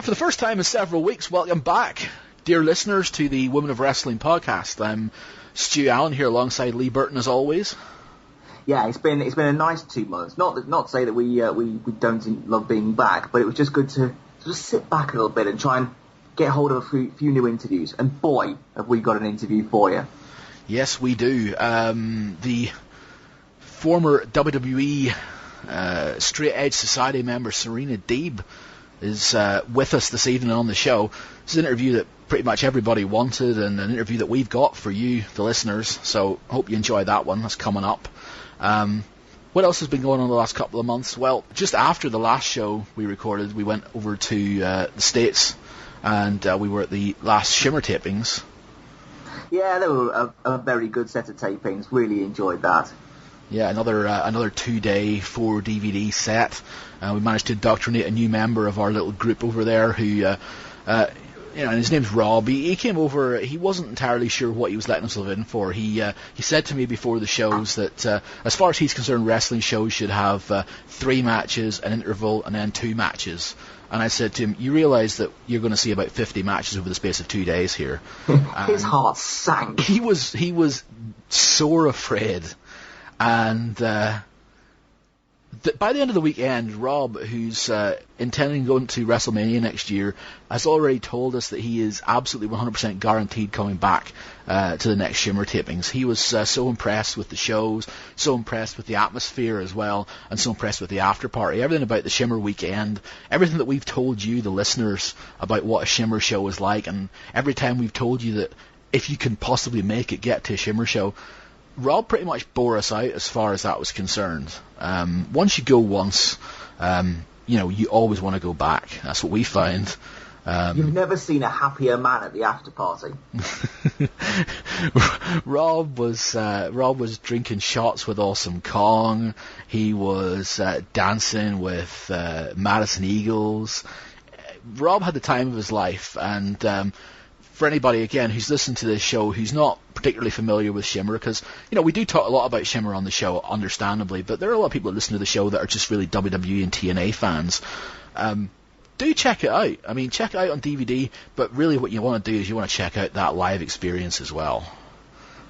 For the first time in several weeks, welcome back, dear listeners, to the Women of Wrestling podcast. I'm Stu Allen here alongside Lee Burton as always. Yeah, it's been a nice 2 months. Not to say that we don't love being back, but it was just good to just sit back a little bit and try and get hold of a few new interviews. And boy, have we got an interview for you. Yes, we do. The former WWE Straight Edge Society member Serena Deeb is with us this evening on the show. This is an interview that pretty much everybody wanted, and an interview that we've got for you, the listeners, so hope you enjoy that one. That's coming up. What else has been going on the last couple of months? Well, just after the last show we recorded, we went over to the States, and we were at the last Shimmer tapings. Yeah, they were a very good set of tapings. Really enjoyed that. Yeah, another 2-day 4-DVD set. We managed to indoctrinate a new member of our little group over there who, and his name's Rob. He came over. He wasn't entirely sure what he was letting himself in for. He said to me before the shows that as far as he's concerned, wrestling shows should have 3 matches, an interval, and then 2 matches. And I said to him, you realise that you're going to see about 50 matches over the space of 2 days here. His heart sank. He was sore afraid. And by the end of the weekend, Rob, who's intending to go into WrestleMania next year, has already told us that he is absolutely 100% guaranteed coming back to the next Shimmer tapings. He was so impressed with the shows, so impressed with the atmosphere as well, and so impressed with the after party. Everything about the Shimmer weekend, everything that we've told you, the listeners, about what a Shimmer show is like, and every time we've told you that if you can possibly make it, get to a Shimmer show, Rob pretty much bore us out as far as that was concerned. Once you go once, you always want to go back. That's what we find. You've never seen a happier man at the after party. Rob was drinking shots with Awesome Kong. He was dancing with Madison Eagles. Rob had the time of his life, and for anybody, again, who's listened to this show who's not particularly familiar with Shimmer, because, we do talk a lot about Shimmer on the show, understandably, but there are a lot of people that listen to the show that are just really WWE and TNA fans. Do check it out. I mean, check it out on DVD, but really what you want to do is you want to check out that live experience as well.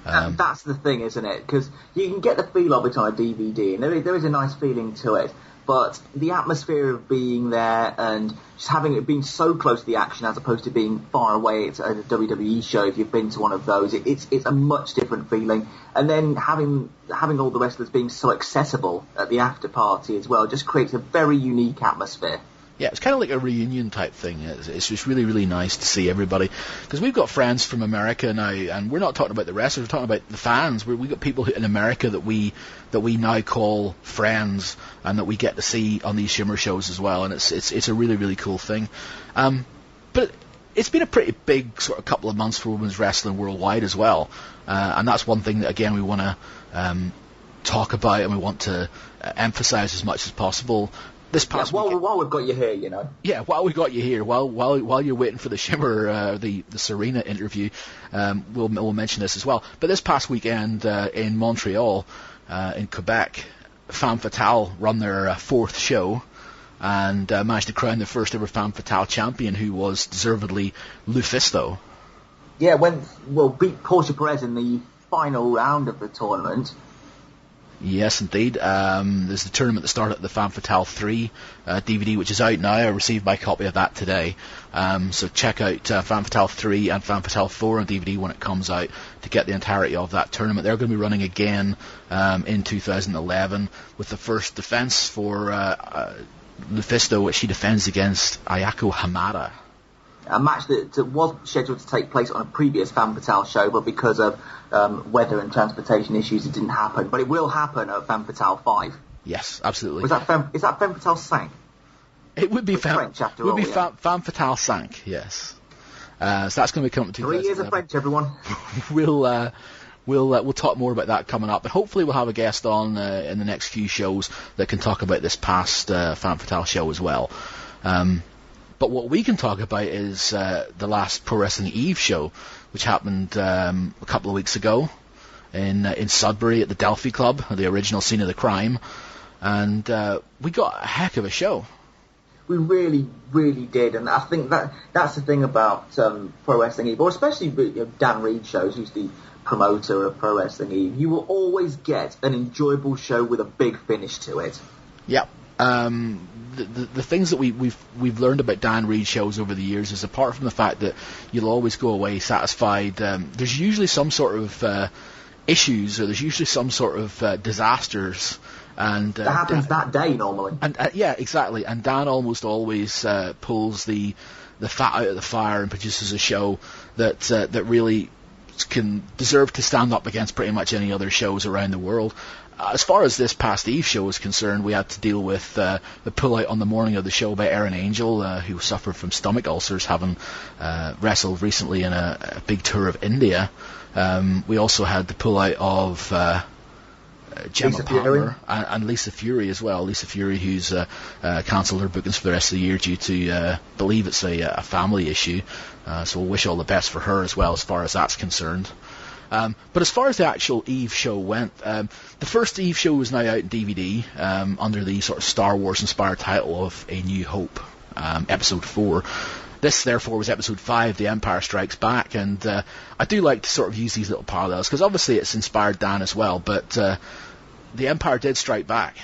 And that's the thing, isn't it? Because you can get the feel of it on a DVD, and there is a nice feeling to it. But the atmosphere of being there and just having it being so close to the action as opposed to being far away at a WWE show, if you've been to one of those, it's a much different feeling. And then having all the wrestlers being so accessible at the after party as well just creates a very unique atmosphere. Yeah, it's kind of like a reunion type thing. It's just really, really nice to see everybody. Because we've got friends from America now, and we're not talking about the wrestlers, we're talking about the fans. We've got people in America that we now call friends, and that we get to see on these Shimmer shows as well, and it's a really, really cool thing. But it's been a pretty big sort of couple of months for women's wrestling worldwide as well, and that's one thing that, again, we want to talk about, and we want to emphasise as much as possible. This past while we've got you here, Yeah, while we got you here, while you're waiting for the Shimmer, the Serena interview, we'll mention this as well. But this past weekend in Montreal, in Quebec, Femme Fatale run their 4th show, and managed to crown the first ever Femme Fatale champion, who was deservedly Lufisto. Yeah, beat Portia Perez in the final round of the tournament. Yes, indeed. There's the tournament that started at the Femme Fatale 3 DVD, which is out now. I received my copy of that today. So check out Femme Fatale 3 and Femme Fatale 4 on DVD when it comes out to get the entirety of that tournament. They're going to be running again in 2011 with the first defense for Lufisto, which she defends against Ayako Hamada. A match that was scheduled to take place on a previous Femme Fatale show, but because of weather and transportation issues, it didn't happen. But it will happen at Femme Fatale 5. Yes, absolutely. Is that Femme Fatale 5? It would be French after all. Femme Fatale 5, yes. So that's going to be coming to 3 years of French, everyone. We'll talk more about that coming up, but hopefully we'll have a guest on in the next few shows that can talk about this past Femme Fatale show as well. But what we can talk about is the last Pro Wrestling Eve show, which happened a couple of weeks ago in Sudbury at the Delphi Club, the original scene of the crime, and we got a heck of a show. We really, really did, and I think that's the thing about Pro Wrestling Eve, or especially Dan Reed shows, who's the promoter of Pro Wrestling Eve. You will always get an enjoyable show with a big finish to it. Yeah. The things that we've learned about Dan Reed shows over the years is, apart from the fact that you'll always go away satisfied, there's usually some sort of issues, or there's usually some sort of disasters. And that happens that day normally. And yeah, exactly. And Dan almost always pulls the fat out of the fire and produces a show that really can deserve to stand up against pretty much any other shows around the world. As far as this past Eve show is concerned, we had to deal with the pullout on the morning of the show by Aaron Angel, who suffered from stomach ulcers, having wrestled recently in a big tour of India. We also had the pullout of Gemma Palmer and Lisa Fury as well. Lisa Fury, who's cancelled her bookings for the rest of the year due to, believe it's a family issue. So we'll wish all the best for her as well, as far as that's concerned. But as far as the actual Eve show went, the first Eve show is now out in DVD under the sort of Star Wars-inspired title of A New Hope, Episode 4. This, therefore, was Episode 5, The Empire Strikes Back, and I do like to sort of use these little parallels, because obviously it's inspired Dan as well, but The Empire did strike back.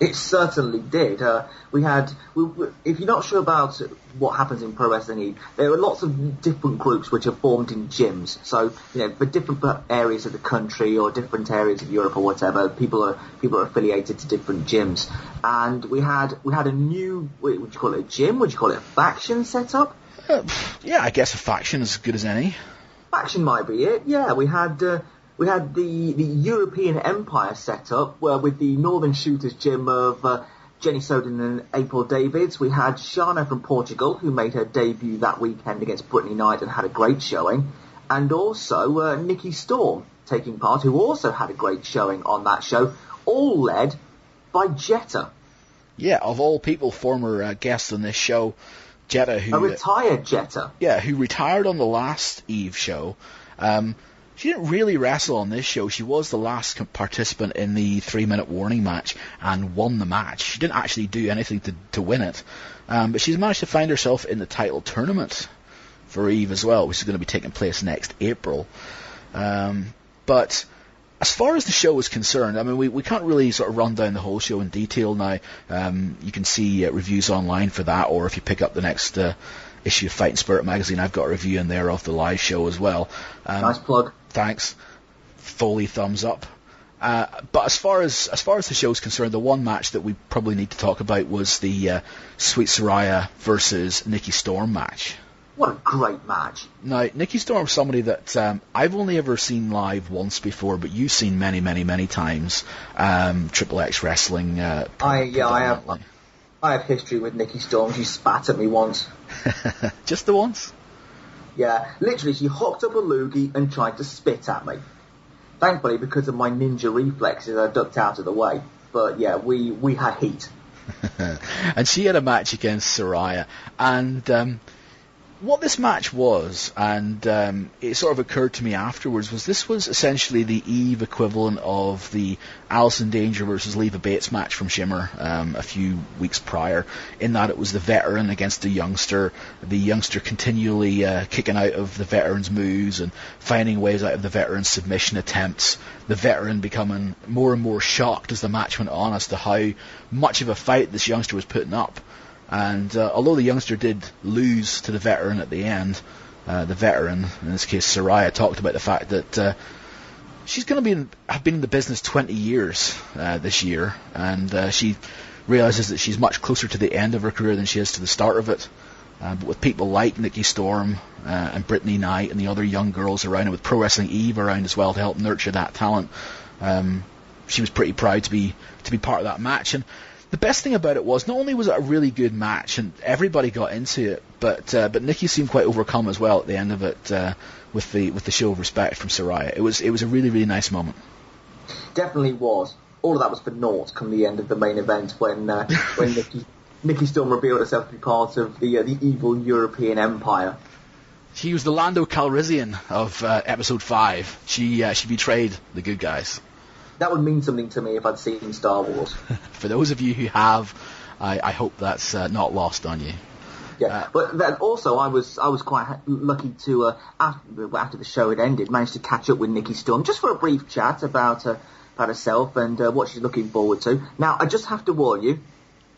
It certainly did. If you're not sure about what happens in Pro Wrestling Eve, there are lots of different groups which are formed in gyms. So, for different areas of the country or different areas of Europe or whatever, people are affiliated to different gyms. And we had a new, would you call it a gym? Would you call it a faction set up? Yeah, I guess a faction is as good as any. Faction might be it. Yeah, we had the European Empire set up, with the Northern Shooters gym of Jenny Soden and April Davids. We had Shana from Portugal, who made her debut that weekend against Brittany Knight and had a great showing. And also Nikki Storm taking part, who also had a great showing on that show, all led by Jetta. Yeah, of all people, former guests on this show, Jetta, who... A retired Jetta. Yeah, who retired on the last Eve show. She didn't really wrestle on this show. She was the last participant in the 3-minute warning match and won the match. She didn't actually do anything to win it. But she's managed to find herself in the title tournament for Eve as well, which is going to be taking place next April. But as far as the show is concerned, I mean, we can't really sort of run down the whole show in detail now. You can see reviews online for that, or if you pick up the next issue of Fighting Spirit magazine, I've got a review in there of the live show as well. Nice plug. Thanks. Foley thumbs up. But as far as the show's concerned, the one match that we probably need to talk about was the Sweet Saraya versus Nikki Storm match. What a great match. Now, Nikki Storm's somebody that I've only ever seen live once before, but you've seen many, many, many times. Triple X Wrestling. I have history with Nikki Storm. She spat at me once. Just the once? Yeah, literally, she hopped up a loogie and tried to spit at me. Thankfully, because of my ninja reflexes, I ducked out of the way. But yeah, we had heat. And she had a match against Saraya. And what this match was, and it sort of occurred to me afterwards, was this was essentially the Eve equivalent of the Allison Danger versus Leva Bates match from Shimmer a few weeks prior, in that it was the veteran against the youngster continually kicking out of the veteran's moves and finding ways out of the veteran's submission attempts, the veteran becoming more and more shocked as the match went on as to how much of a fight this youngster was putting up. And although the youngster did lose to the veteran at the end, the veteran, in this case Saraya, talked about the fact that she's going to have been in the business 20 years this year, and she realises that she's much closer to the end of her career than she is to the start of it. But with people like Nikki Storm and Brittany Knight and the other young girls around, and with Pro Wrestling Eve around as well to help nurture that talent, she was pretty proud to be part of that match. And the best thing about it was, not only was it a really good match and everybody got into it, but Nikki seemed quite overcome as well at the end of it with the show of respect from Saraya. It was a really, really nice moment. Definitely was. All of that was for naught come the end of the main event when Nikki Storm revealed herself to be part of the evil European Empire. She was the Lando Calrissian of episode 5. She betrayed the good guys. That would mean something to me if I'd seen Star Wars. For those of you who have, I hope that's not lost on you. Yeah, but then also I was quite lucky to after the show had ended, managed to catch up with Nikki Storm just for a brief chat about herself and what she's looking forward to. Now, I just have to warn you,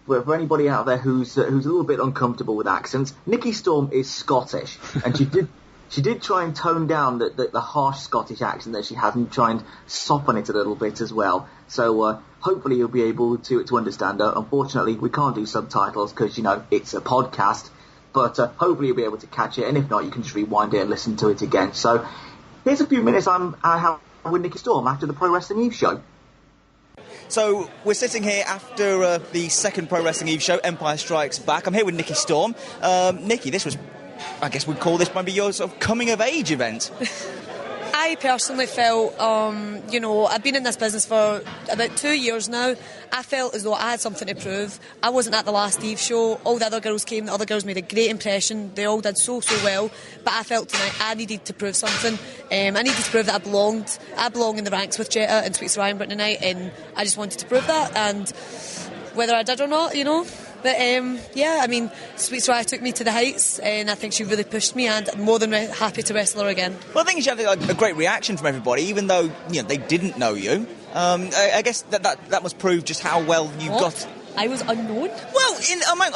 for anybody out there who's a little bit uncomfortable with accents, Nikki Storm is Scottish, and she did try and tone down the harsh Scottish accent that she has and try and soften it a little bit as well. So hopefully you'll be able to understand her. Unfortunately, we can't do subtitles because, it's a podcast. But hopefully you'll be able to catch it. And if not, you can just rewind it and listen to it again. So here's a few minutes I have with Nikki Storm after the Pro Wrestling Eve show. So we're sitting here after the second Pro Wrestling Eve show, Empire Strikes Back. I'm here with Nikki Storm. Nikki, this was, I guess we'd call this maybe your sort of coming-of-age event. I personally felt, I've been in this business for about 2 years now. I felt as though I had something to prove. I wasn't at the last Eve show. All the other girls came. The other girls made a great impression. They all did so well. But I felt tonight I needed to prove something. I needed to prove that I belonged. I belong in the ranks with Jetta and Sweet Soraya and Brittany tonight, and I just wanted to prove that. And whether I did or not, But, Sweet Soraya took me to the heights, and I think she really pushed me, and I'm more than happy to wrestle her again. Well, I think you had a great reaction from everybody, even though they didn't know you. I guess that must prove just how well you got. I was unknown? Well,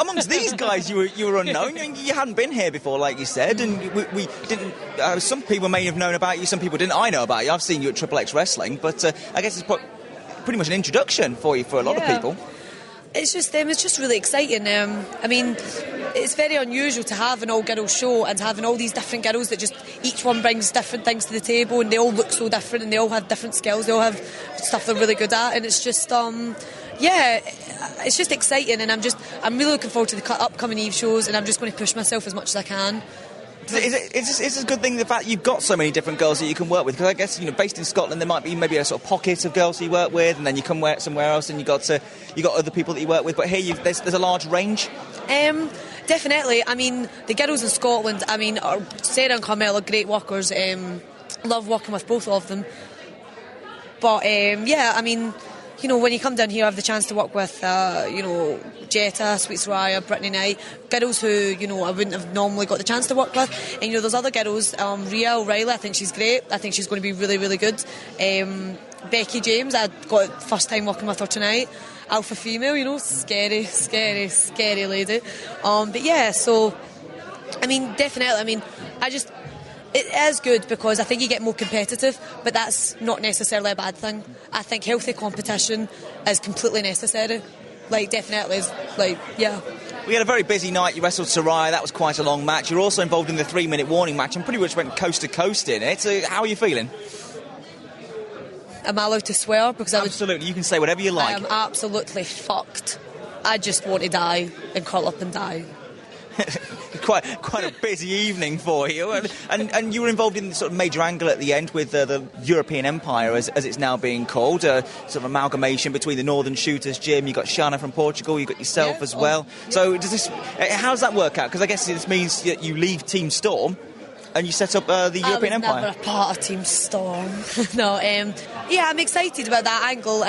amongst these guys, you were unknown. You hadn't been here before, like you said, and we didn't. Some people may have known about you, some people didn't. I know about you. I've seen you at Triple X Wrestling, but I guess it's pretty much an introduction for you for a lot of people. It's just really exciting. It's very unusual to have an all-girls show and having all these different girls that just each one brings different things to the table, and they all look so different and they all have different skills. They all have stuff they're really good at, and it's just it's just exciting. And I'm really looking forward to the upcoming Eve shows, and I'm just going to push myself as much as I can. Is this a good thing, the fact you've got so many different girls that you can work with? Because I guess, based in Scotland, there might be maybe a sort of pocket of girls you work with, and then you come work somewhere else and you got other people that you work with. But here, there's a large range. Definitely. The girls in Scotland, Sarah and Carmel are great workers. Love working with both of them. But, when you come down here, I have the chance to work with, Jetta, Sweet Soraya, Brittany Knight, girls who, I wouldn't have normally got the chance to work with. And, there's other girls, Rhea O'Reilly, I think she's great. I think she's going to be really, really good. Becky James, I got first time working with her tonight. Alpha female, scary, scary, scary lady. Definitely, it is good because I think you get more competitive, but that's not necessarily a bad thing. I think healthy competition is completely necessary. Definitely is, yeah. We had a very busy night. You wrestled Soraya. That was quite a long match. You're also involved in the 3-minute warning match and pretty much went coast to coast in it. So how are you feeling? Am I allowed to swear? Because absolutely, you can say whatever you like. I am absolutely fucked. I just want to die and curl up and die. Quite a busy evening for you, and you were involved in the sort of major angle at the end with the European Empire, as it's now being called, sort of amalgamation between the Northern Shooters gym. You got Shana from Portugal, you got yourself as well. So how does that work out? Because I guess this means that you leave Team Storm and you set up the European Empire. I was never a part of Team Storm. No, I'm excited about that angle.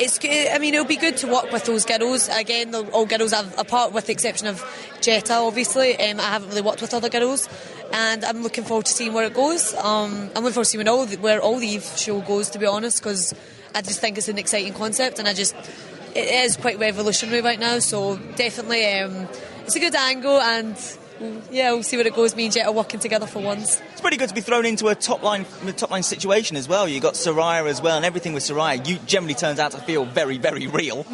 It'll be good to work with those girls. Again, all girls I've apart with the exception of Jetta, obviously. I haven't really worked with other girls, and I'm looking forward to seeing where it goes. I'm looking forward to seeing where all the Eve show goes, to be honest, because I just think it's an exciting concept, and it is quite revolutionary right now. So definitely, it's a good angle, and we'll see where it goes. Me and Jetta working together for once. It's pretty good to be thrown into a top line situation as well. You got Soraya as well, and everything with Soraya generally turns out to feel very, very real.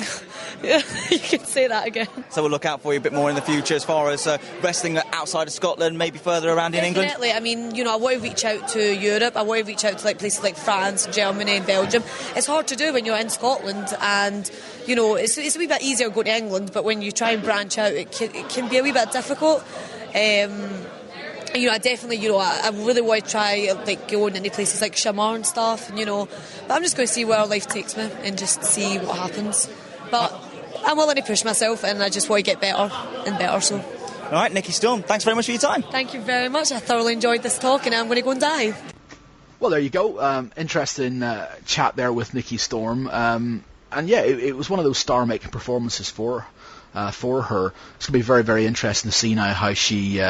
Yeah, you can say that again. So we'll look out for you a bit more in the future as far as wrestling outside of Scotland, maybe further around in England. Definitely. I want to reach out to Europe. I want to reach out to places like France, Germany, and Belgium. It's hard to do when you're in Scotland, and it's a wee bit easier going to England, but when you try and branch out, it can be a wee bit difficult. I definitely, I really want to try going into places like Shimmer and stuff, but I'm just going to see where life takes me and just see what happens. But I'm willing to push myself, and I just want to get better and better. So, all right, Nikki Storm, thanks very much for your time. Thank you very much. I thoroughly enjoyed this talk, and I'm going to go and die. Well, there you go. Interesting chat there with Nikki Storm. yeah, it was one of those star-making performances for her. It's going to be very, very interesting to see now how she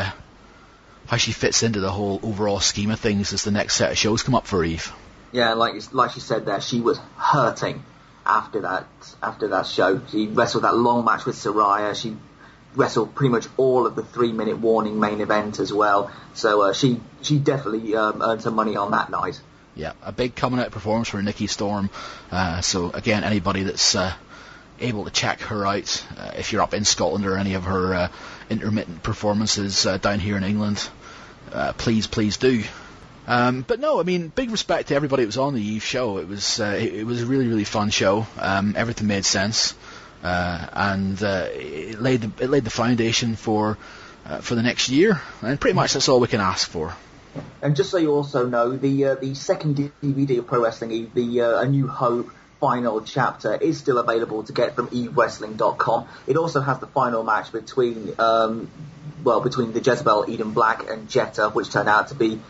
fits into the whole overall scheme of things as the next set of shows come up for Eve. Yeah, like she said there, she was hurting after that show. She wrestled that long match with Saraya. She wrestled pretty much all of the 3-minute warning main event as well. So she definitely earned some money on that night. Yeah, a big coming out performance for Nikki Storm. So again, anybody that's able to check her out, if you're up in Scotland or any of her intermittent performances down here in England, please do. But no, I mean, big respect to everybody that was on the Eve show. It was a really, really fun show. Everything made sense, and it laid the foundation for the next year. And pretty much that's all we can ask for. And just so you also know, the second DVD of Pro Wrestling Eve, A New Hope final chapter, is still available to get from EveWrestling.com. It also has the final match between the Jezebel, Eden Black, and Jetta, which turned out to be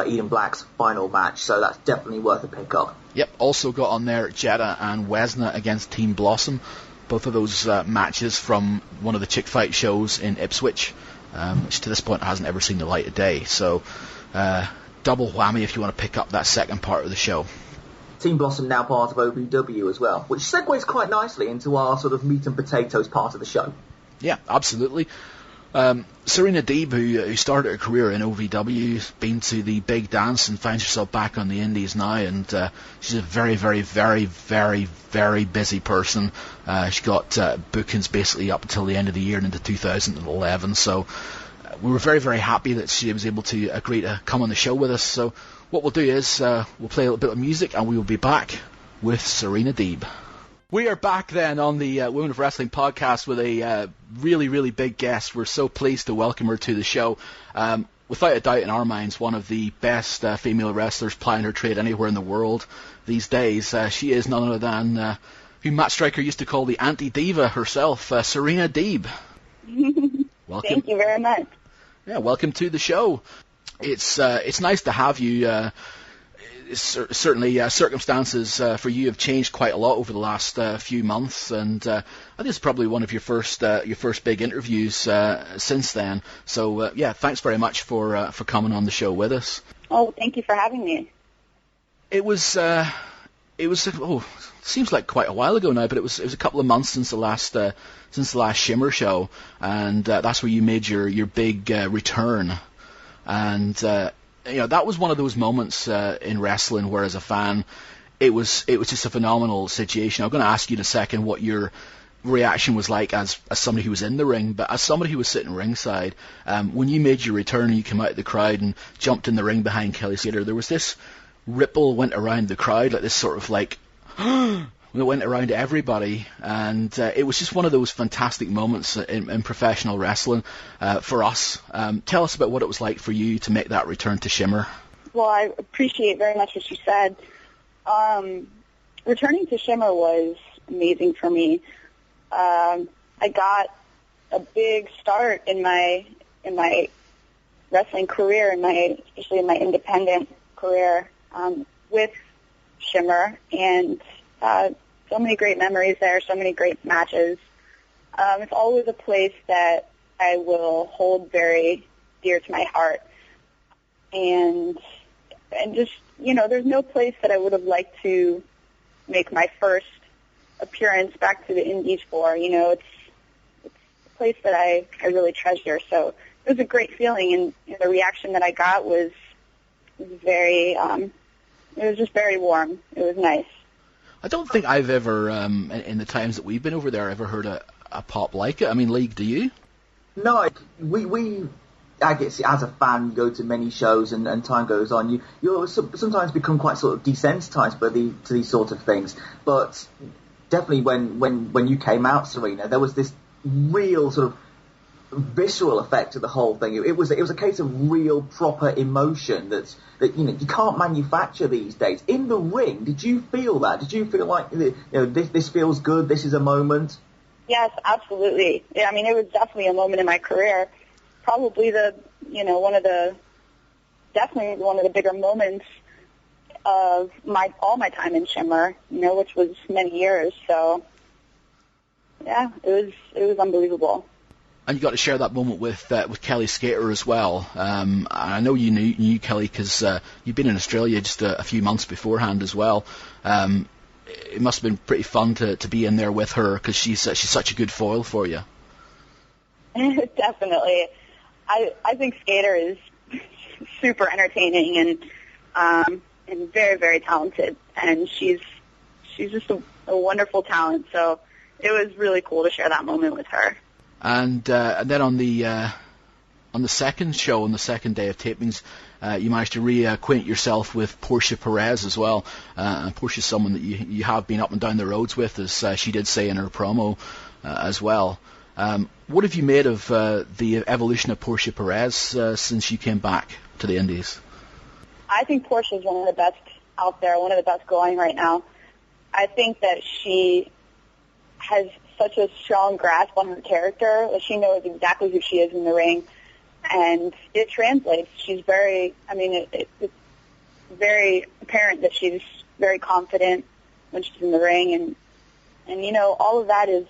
Eden Black's final match, so that's definitely worth a pick-up. Yep, also got on there Jetta and Wesna against Team Blossom. Both of those matches from one of the Chick Fight shows in Ipswich, which to this point hasn't ever seen the light of day. So double whammy if you want to pick up that second part of the show. Team Blossom now part of OVW as well, which segues quite nicely into our sort of meat and potatoes part of the show. Yeah, absolutely. Serena Deeb, who started her career in OVW, been to the big dance and finds herself back on the indies now, and she's a very, very, very, very, very busy person. She got bookings basically up until the end of the year and into 2011, so we were very, very happy that she was able to agree to come on the show with us. So what we'll do is we'll play a little bit of music and we will be back with Serena Deeb. We are back then on the Women of Wrestling podcast with a really, really big guest. We're so pleased to welcome her to the show. Without a doubt, in our minds, one of the best female wrestlers plying her trade anywhere in the world these days. She is none other than who Matt Striker used to call the anti-diva herself, Serena Deeb. Welcome. Thank you very much. Yeah, welcome to the show. It's nice to have you. Certainly, circumstances for you have changed quite a lot over the last few months, and I think it's probably one of your first big interviews since then. So, thanks very much for coming on the show with us. Oh, thank you for having me. It was seems like quite a while ago now, but it was a couple of months since the last Shimmer show, and that's where you made your big return, and. That was one of those moments in wrestling where, as a fan, it was just a phenomenal situation. I'm going to ask you in a second what your reaction was like as somebody who was in the ring, but as somebody who was sitting ringside, when you made your return and you came out of the crowd and jumped in the ring behind Kelly Slater, there was this ripple went around the crowd, like this sort of like that went around everybody, and it was just one of those fantastic moments in professional wrestling for us. Tell us about what it was like for you to make that return to Shimmer. Well, I appreciate very much what you said. Returning to Shimmer was amazing for me. I got a big start in my wrestling career, especially in my independent career, with Shimmer, and so many great memories there, so many great matches. It's always a place that I will hold very dear to my heart. And just, there's no place that I would have liked to make my first appearance back to the indies for. It's a place that I really treasure. So it was a great feeling, and the reaction that I got was very, it was just very warm. It was nice. I don't think I've ever, in the times that we've been over there, ever heard a pop like it. I mean, League, do you? No, I guess as a fan, you go to many shows, and time goes on. You sometimes become quite sort of desensitized to these sort of things. But definitely when you came out, Serena, there was this real sort of visceral effect to the whole thing. It was a case of real proper emotion that you can't manufacture these days. In the ring, did you feel that? Did you feel like this feels good? This is a moment. Yes, absolutely. Yeah, I mean, it was definitely a moment in my career. Probably definitely one of the bigger moments of all my time in Shimmer, which was many years. So, yeah, it was unbelievable. And you got to share that moment with Kelly Skater as well. And I know you knew Kelly because you've been in Australia just a few months beforehand as well. It must have been pretty fun to be in there with her because she's such a good foil for you. Definitely. I think Skater is super entertaining and very, very talented, and she's just a wonderful talent. So it was really cool to share that moment with her. And then on the second show, on the second day of tapings, you managed to reacquaint yourself with Portia Perez as well. And Portia's someone that you have been up and down the roads with, as she did say in her promo as well. What have you made of the evolution of Portia Perez since you came back to the Indies? I think Portia's one of the best out there, one of the best going right now. I think that she has such a strong grasp on her character that she knows exactly who she is in the ring, and it translates. She's it's very apparent that she's very confident when she's in the ring, and all of that is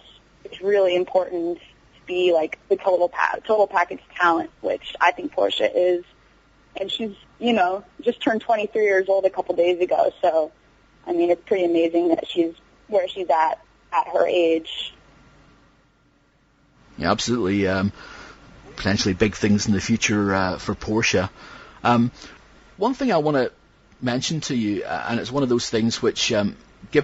really important to be like the total package talent, which I think Portia is. And she's, just turned 23 years old a couple days ago, so it's pretty amazing that she's where she's at her age. Yeah, absolutely. Potentially big things in the future for Portia. One thing I want to mention to you, and it's one of those things which, given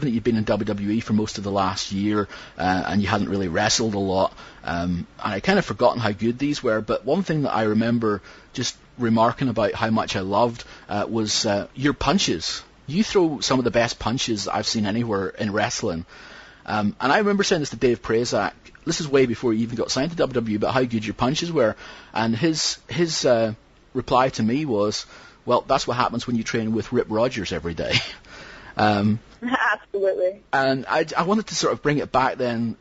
that you've been in WWE for most of the last year and you hadn't really wrestled a lot, and I kind of forgotten how good these were, but one thing that I remember just remarking about how much I loved was your punches. You throw some of the best punches I've seen anywhere in wrestling. And I remember saying this to Dave Prazak. This is way before he even got signed to WWE, about how good your punches were. And his reply to me was, well, that's what happens when you train with Rip Rogers every day. Absolutely. And I wanted to sort of bring it back then.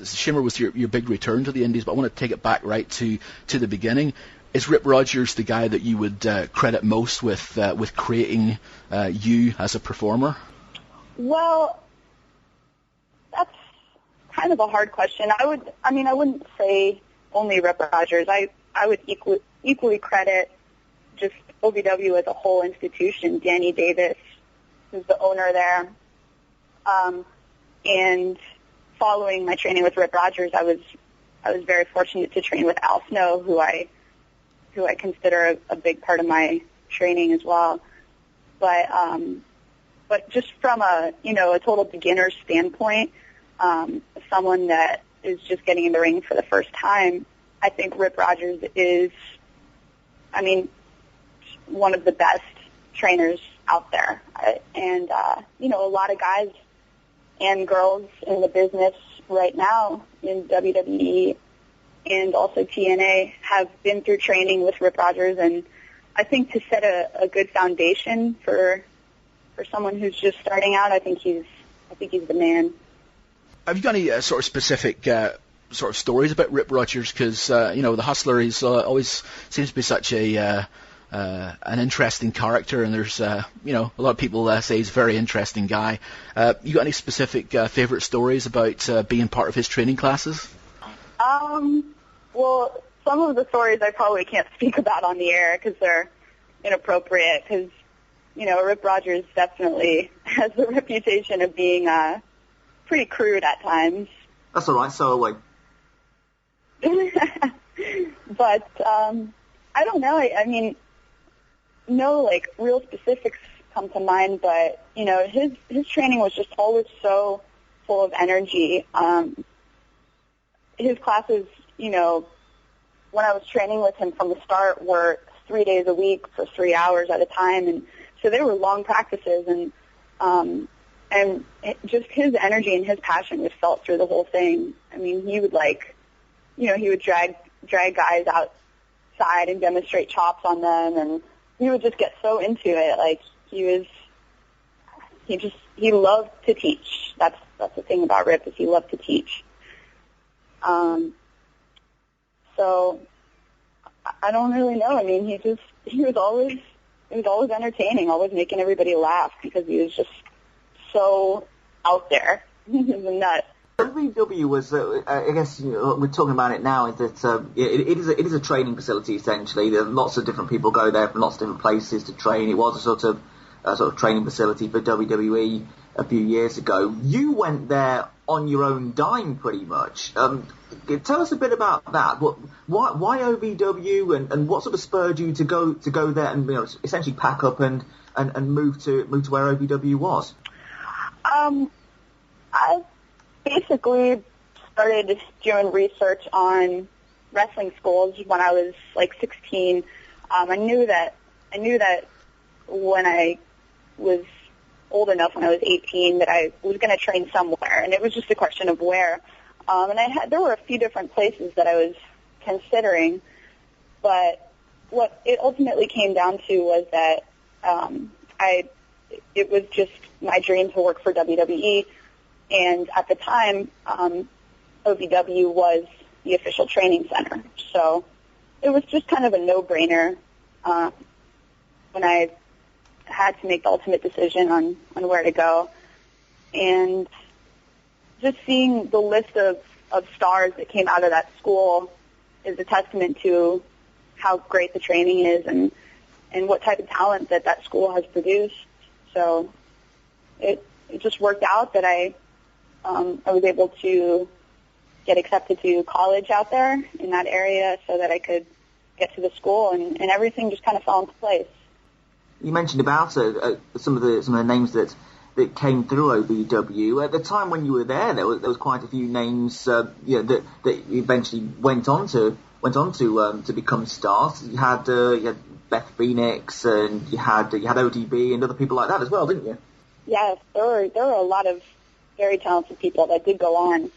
Shimmer was your big return to the Indies, but I want to take it back right to the beginning. Is Rip Rogers the guy that you would credit most with creating you as a performer? Well, that's kind of a hard question. I wouldn't say only Rip Rogers. I would equally credit just OVW as a whole institution. Danny Davis, who's the owner there, and following my training with Rip Rogers, I was very fortunate to train with Al Snow, who I consider a big part of my training as well. But just from a total beginner standpoint, someone that is just getting in the ring for the first time, I think Rip Rogers is, one of the best trainers out there. And a lot of guys and girls in the business right now in WWE and also TNA have been through training with Rip Rogers, and I think to set a good foundation for someone who's just starting out, I think he's the man. Have you got any sort of specific sort of stories about Rip Rogers? Because the Hustler, he's always seems to be such an interesting character, and there's a lot of people say he's a very interesting guy. You got any specific favorite stories about being part of his training classes? Well, some of the stories I probably can't speak about on the air because they're inappropriate. Because Rip Rogers definitely has the reputation of being pretty crude at times. That's all right. So are we. But I don't know. No real specifics come to mind, but his training was just always so full of energy. His classes, when I was training with him from the start, were 3 days a week for 3 hours at a time, and so they were long practices, and just his energy and his passion was felt through the whole thing. He would he would drag guys outside and demonstrate chops on them, and he would just get so into it. He loved to teach. That's the thing about Rip, is he loved to teach. So I don't really know. He was always it was always entertaining, always making everybody laugh because he was just so out there. He was a nut. WW was, I guess, we're talking about it now, is that it is a training facility, essentially. There are lots of different people go there from lots of different places to train. It was a sort of training facility for WWE a few years ago. You went there on your own dime, pretty much. Tell us a bit about that. Why OVW, and what sort of spurred you to go there and essentially pack up and move to where OVW was? I basically started doing research on wrestling schools when I was like 16. I knew that when I was old enough, when I was 18, that I was going to train somewhere, and it was just a question of where. And there were a few different places that I was considering, but what it ultimately came down to was that it was just my dream to work for WWE. And at the time, OVW was the official training center. So it was just kind of a no-brainer when I had to make the ultimate decision on where to go. And just seeing the list of stars that came out of that school is a testament to how great the training is and what type of talent that school has produced. So it just worked out that I was able to get accepted to college out there in that area so that I could get to the school, and everything just kind of fell into place. You mentioned about some of the names that came through OVW. At the time when you were there was quite a few names that eventually went on to become stars. You had Beth Phoenix, and you had ODB and other people like that as well, didn't you? Yes, there were a lot of very talented people that did go on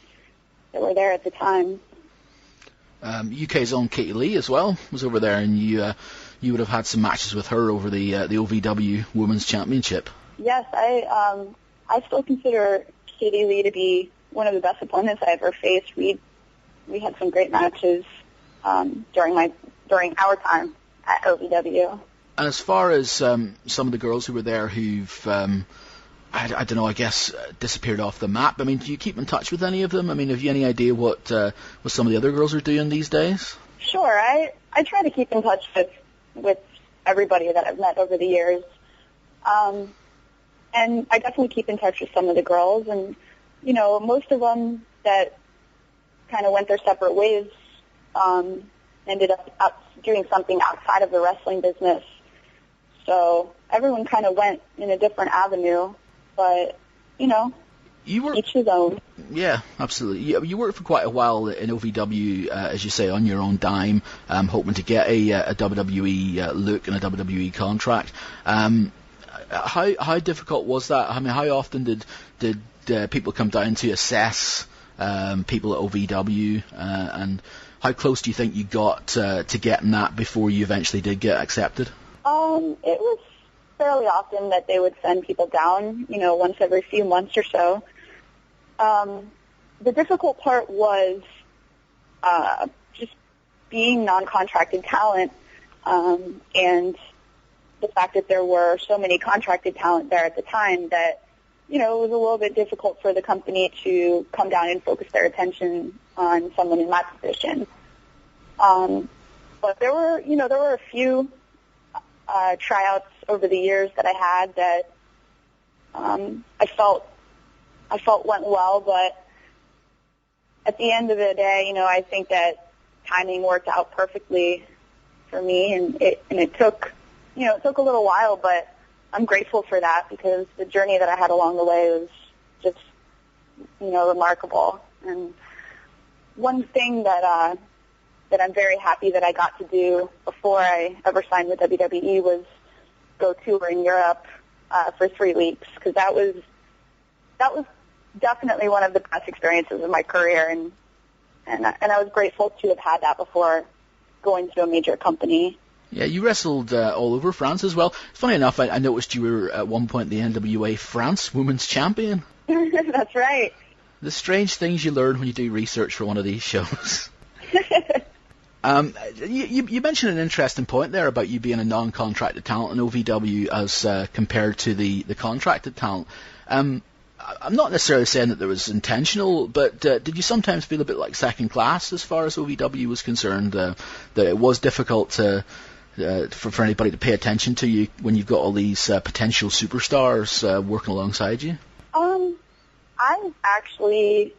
that were there at the time. UK's own Katie Lee as well was over there, and you would have had some matches with her over the OVW Women's Championship. Yes, I still consider Katie Lee to be one of the best opponents I ever faced. We had some great matches during our time at OVW. And as far as some of the girls who were there who've I don't know, I guess disappeared off the map. I mean, do you keep in touch with any of them? I mean, have you any idea what some of the other girls are doing these days? Sure, I try to keep in touch with everybody that I've met over the years. And I definitely keep in touch with some of the girls, and most of them that kind of went their separate ways ended up doing something outside of the wrestling business. So everyone kind of went in a different avenue, but each his own. Yeah, absolutely. You worked for quite a while in OVW, as you say, on your own dime, hoping to get a WWE look and a WWE contract. How difficult was that? I mean, how often did people come down to assess people at OVW, and how close do you think you got to getting that before you eventually did get accepted? It was fairly often that they would send people down, once every few months or so. The difficult part was just being non-contracted talent, and the fact that there were so many contracted talent there at the time that, it was a little bit difficult for the company to come down and focus their attention on someone in my position. But there were a few tryouts over the years that I had that I felt went well, but at the end of the day, I think that timing worked out perfectly for me, and it took a little while, but I'm grateful for that because the journey that I had along the way was just remarkable. And one thing that I'm very happy that I got to do before I ever signed with WWE was go tour in Europe for 3 weeks, because that was definitely one of the best experiences of my career, and I was grateful to have had that before going to a major company. Yeah, you wrestled all over France as well. Funny enough, I noticed you were at one point the NWA France Women's Champion. That's right. The strange things you learn when you do research for one of these shows. You mentioned an interesting point there about you being a non-contracted talent in OVW as compared to the contracted talent. I'm not necessarily saying that there was intentional, but did you sometimes feel a bit like second class as far as OVW was concerned, that it was difficult for anybody to pay attention to you when you've got all these potential superstars working alongside you? I'm actually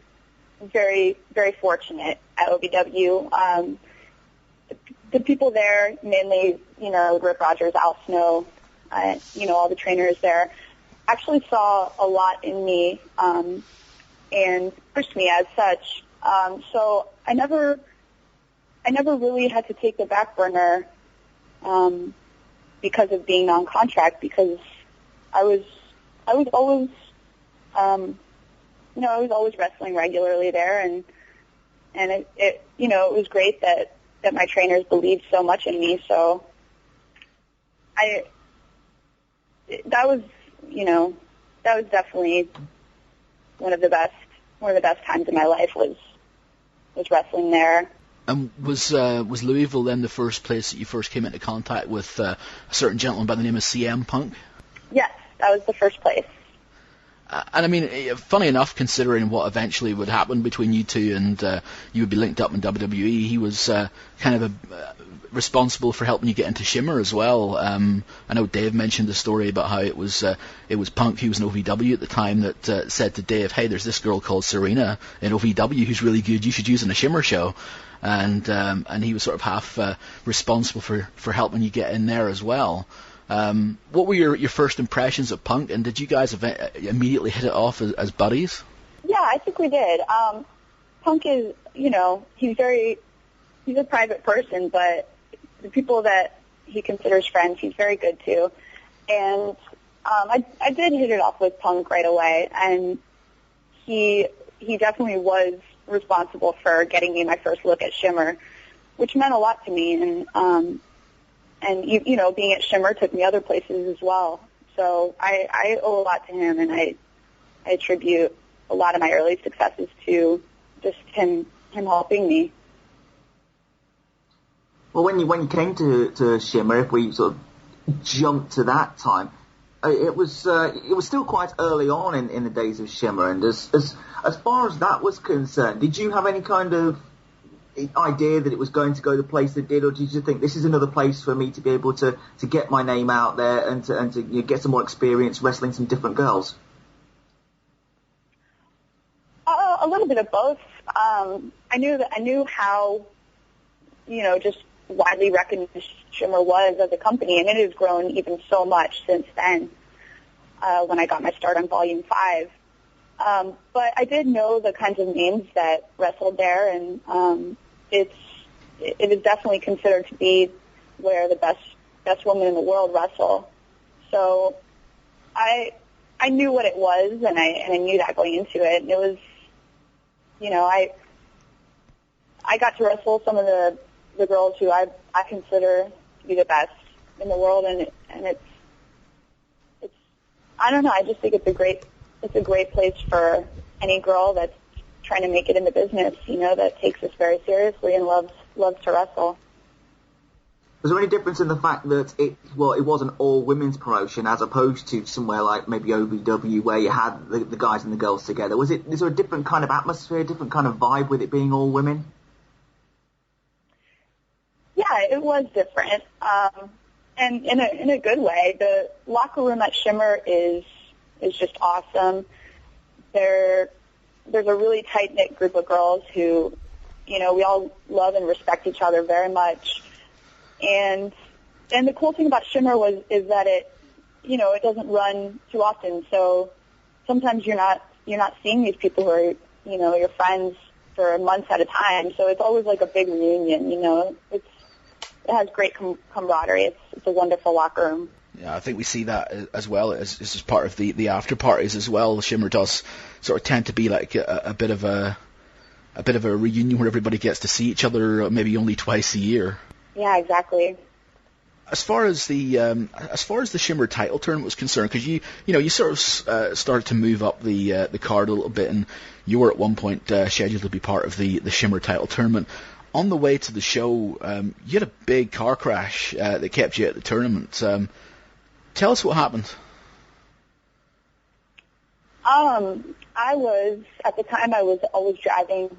very, very fortunate at OVW. The people there, mainly, Rip Rogers, Al Snow, all the trainers there, actually saw a lot in me and pushed me as such. So I never really had to take the back burner because of being on contract, because I was always I was always wrestling regularly there, and it was great that my trainers believed so much in me. So that was definitely one of the best times in my life was wrestling there. And was Louisville then the first place that you first came into contact with a certain gentleman by the name of CM Punk? Yes, that was the first place. And I mean, funny enough, considering what eventually would happen between you two, and you would be linked up in WWE, he was kind of responsible for helping you get into Shimmer as well. I know Dave mentioned the story about how it was Punk, who was in OVW at the time, that said to Dave, "Hey, there's this girl called Serena in OVW who's really good. You should use in a Shimmer show." And he was sort of half responsible for helping you get in there as well. What were your first impressions of Punk, and did you guys immediately hit it off as buddies? Yeah, I think we did. Punk is, he's a private person, but the people that he considers friends, he's very good to. And I did hit it off with Punk right away, and he definitely was responsible for getting me my first look at Shimmer, which meant a lot to me. And being at Shimmer took me other places as well. So I owe a lot to him, and I attribute a lot of my early successes to just him helping me. Well, when you came to Shimmer, if we sort of jump to that time, it was still quite early on in the days of Shimmer, and as far as that was concerned, did you have any kind of idea that it was going to go the place it did, or did you think this is another place for me to be able to get my name out there and to get some more experience wrestling some different girls? A little bit of both. I knew how just widely recognized Shimmer was as a company, and it has grown even so much since then. When I got my start on Volume 5. But I did know the kinds of names that wrestled there, and it is definitely considered to be where the best women in the world wrestle. So I knew what it was, and I knew that going into it. And it was, I got to wrestle some of the girls who I consider to be the best in the world, and it's I don't know. I just think it's a great place for any girl that's trying to make it in the business, that takes this very seriously and loves to wrestle. Was there any difference in the fact that it was an all-women's promotion as opposed to somewhere like maybe OVW where you had the guys and the girls together? Is there a different kind of atmosphere, different kind of vibe with it being all women? Yeah, it was different. And in a good way. The locker room at Shimmer is just awesome. There's a really tight-knit group of girls who, we all love and respect each other very much. And the cool thing about Shimmer is that it doesn't run too often. So sometimes you're not seeing these people who are, your friends for months at a time. So it's always like a big reunion, It has great camaraderie. It's a wonderful locker room. Yeah, I think we see that as well as just part of the after parties as well. Shimmer does sort of tend to be like a bit of a reunion where everybody gets to see each other maybe only twice a year. Yeah, exactly. As far as the Shimmer title tournament was concerned, because you sort of started to move up the card a little bit, and you were at one point scheduled to be part of the Shimmer title tournament. on the way to the show, you had a big car crash that kept you at the tournament. Tell us what happened. At the time, I was always driving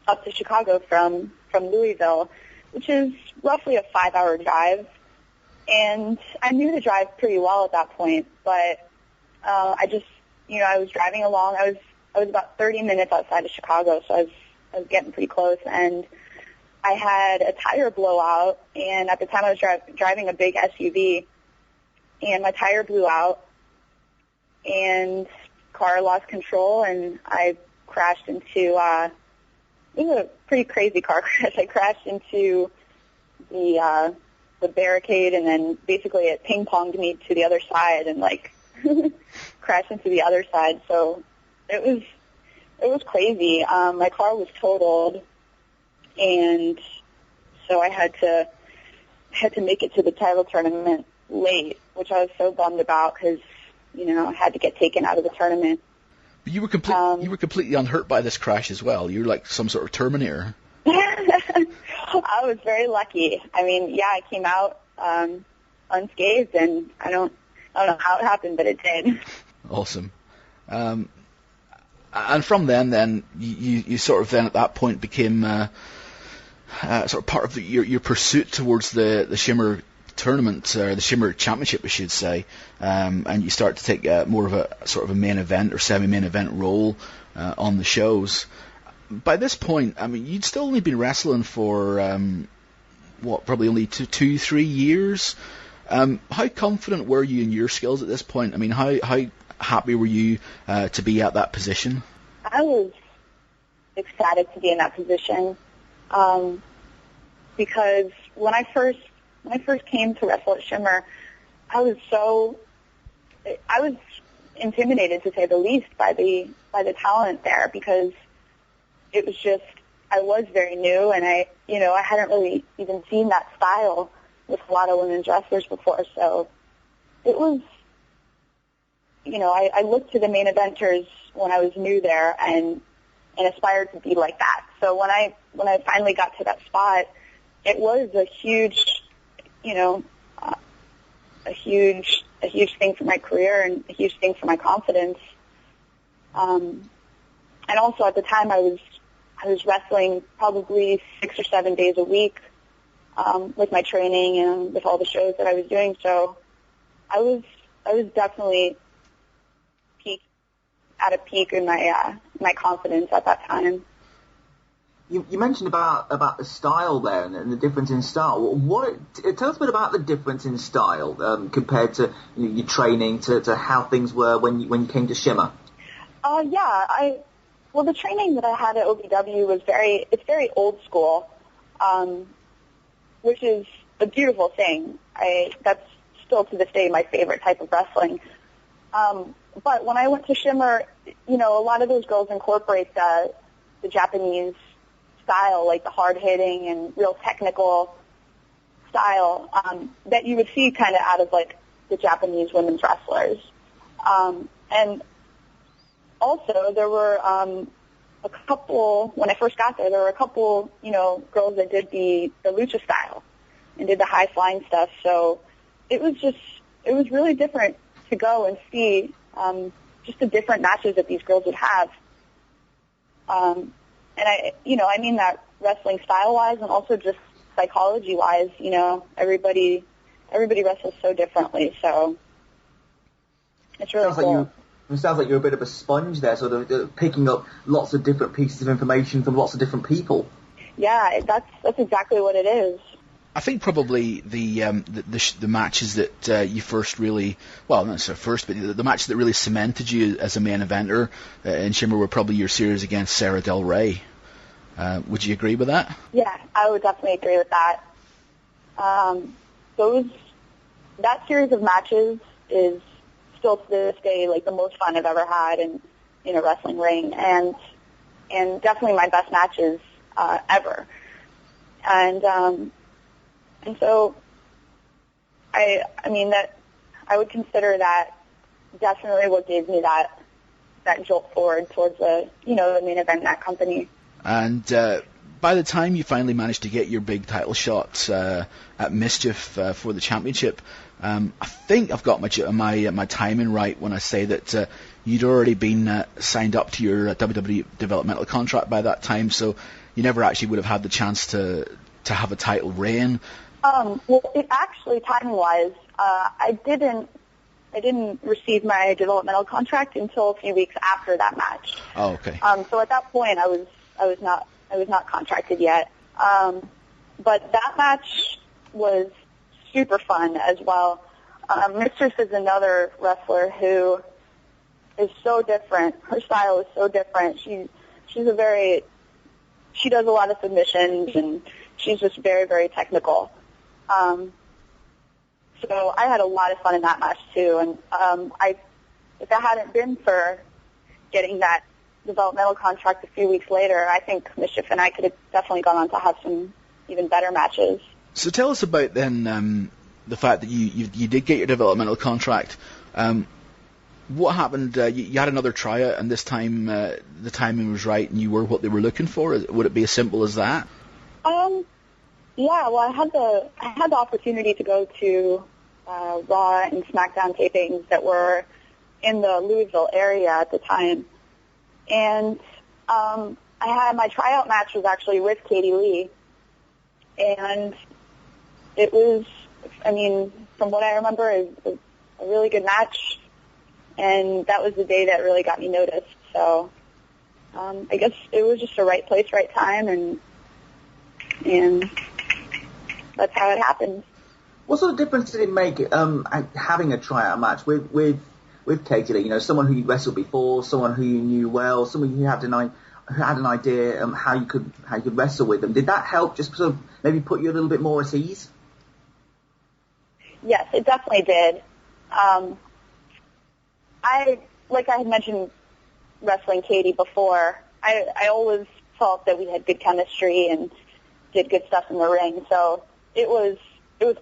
up to Chicago from Louisville, which is roughly a 5-hour drive. And I knew the drive pretty well at that point, but I was driving along. I was about 30 minutes outside of Chicago, so I was getting pretty close, and I had a tire blowout, and at the time I was driving a big SUV, and my tire blew out, and car lost control, and I crashed into, it was a pretty crazy car crash. I crashed into the barricade, and then basically it ping-ponged me to the other side and, crashed into the other side. So it was crazy. My car was totaled, and so I had to make it to the title tournament late, which I was so bummed about because, I had to get taken out of the tournament. But you were completely unhurt by this crash as well. You were like some sort of Terminator. I was very lucky. I mean, yeah, I came out unscathed, and I don't know how it happened, but it did. Awesome. And from then you sort of then at that point became sort of part of your pursuit towards the Shimmer tournament, or the Shimmer Championship, I should say, and you start to take more of a sort of a main event or semi-main event role on the shows. By this point, I mean, you'd still only been wrestling for probably only 2-3 years. How confident were you in your skills at this point? I mean, how happy were you to be at that position? I was ecstatic to be in that position because when I first came to wrestle at Shimmer, I was intimidated, to say the least, by the talent there, because it was just, I was very new, and I hadn't really even seen that style with a lot of women's wrestlers before. So it was, I looked to the main eventers when I was new there and aspired to be like that. So when I finally got to that spot, it was a huge, a huge thing for my career and a huge thing for my confidence. And also at the time I was wrestling probably 6 or 7 days a week, with my training and with all the shows that I was doing. So I was definitely at a peak in my confidence at that time. You mentioned about the style there and the difference in style. Tell us a bit about the difference in style compared to your training to how things were when you came to Shimmer. The training that I had at OVW was very old school, which is a beautiful thing. That's still to this day my favorite type of wrestling. But when I went to Shimmer, a lot of those girls incorporate the Japanese style, like the hard-hitting and real technical style that you would see kind of out of, like, the Japanese women's wrestlers. And also, there were a couple, when I first got there were a couple, girls that did the lucha style and did the high-flying stuff. So it was really different to go and see just the different matches that these girls would have. And I mean that wrestling style-wise and also just psychology-wise, everybody wrestles so differently, so it's really cool. It sounds like you're a bit of a sponge there, sort of picking up lots of different pieces of information from lots of different people. Yeah, that's exactly what it is. I think probably the matches that you first really, well, not so first, but the matches that really cemented you as a main eventer in Shimmer were probably your series against Sarah Del Rey. Would you agree with that? Yeah, I would definitely agree with that. That series of matches is still to this day like the most fun I've ever had in a wrestling ring, and definitely my best matches ever. And so I mean that I would consider that definitely what gave me that jolt forward towards the main event in that company. And by the time you finally managed to get your big title shot at Mischief for the championship, I think I've got my timing right when I say that you'd already been signed up to your WWE developmental contract by that time, so you never actually would have had the chance to have a title reign. Well, it actually, timing-wise, I didn't receive my developmental contract until a few weeks after that match. Oh, okay. So at that point, I was not contracted yet. But that match was super fun as well. Mistress is another wrestler who is so different. Her style is so different. She does a lot of submissions, and she's just very, very technical. So I had a lot of fun in that match too. And if it hadn't been for getting that developmental contract a few weeks later, I think Mischief and I could have definitely gone on to have some even better matches. So tell us about then the fact that you did get your developmental contract. What happened? You had another tryout, and this time the timing was right, and you were what they were looking for. Would it be as simple as that? Yeah. Well, I had the opportunity to go to Raw and SmackDown tapings that were in the Louisville area at the time, and I had my tryout match was actually with Katie Lee, and it was, I mean, from what I remember, it was a really good match. And that was the day that really got me noticed. So I guess it was just the right place, right time, and that's how it happened. What sort of difference did it make having a tryout match with Katie Lee? You know, someone who you wrestled before, someone who you knew well, someone who had an idea how you could wrestle with them. Did that help just sort of maybe put you a little bit more at ease? Yes, it definitely did. Like I had mentioned wrestling Katie before, I always felt that we had good chemistry and did good stuff in the ring. So it was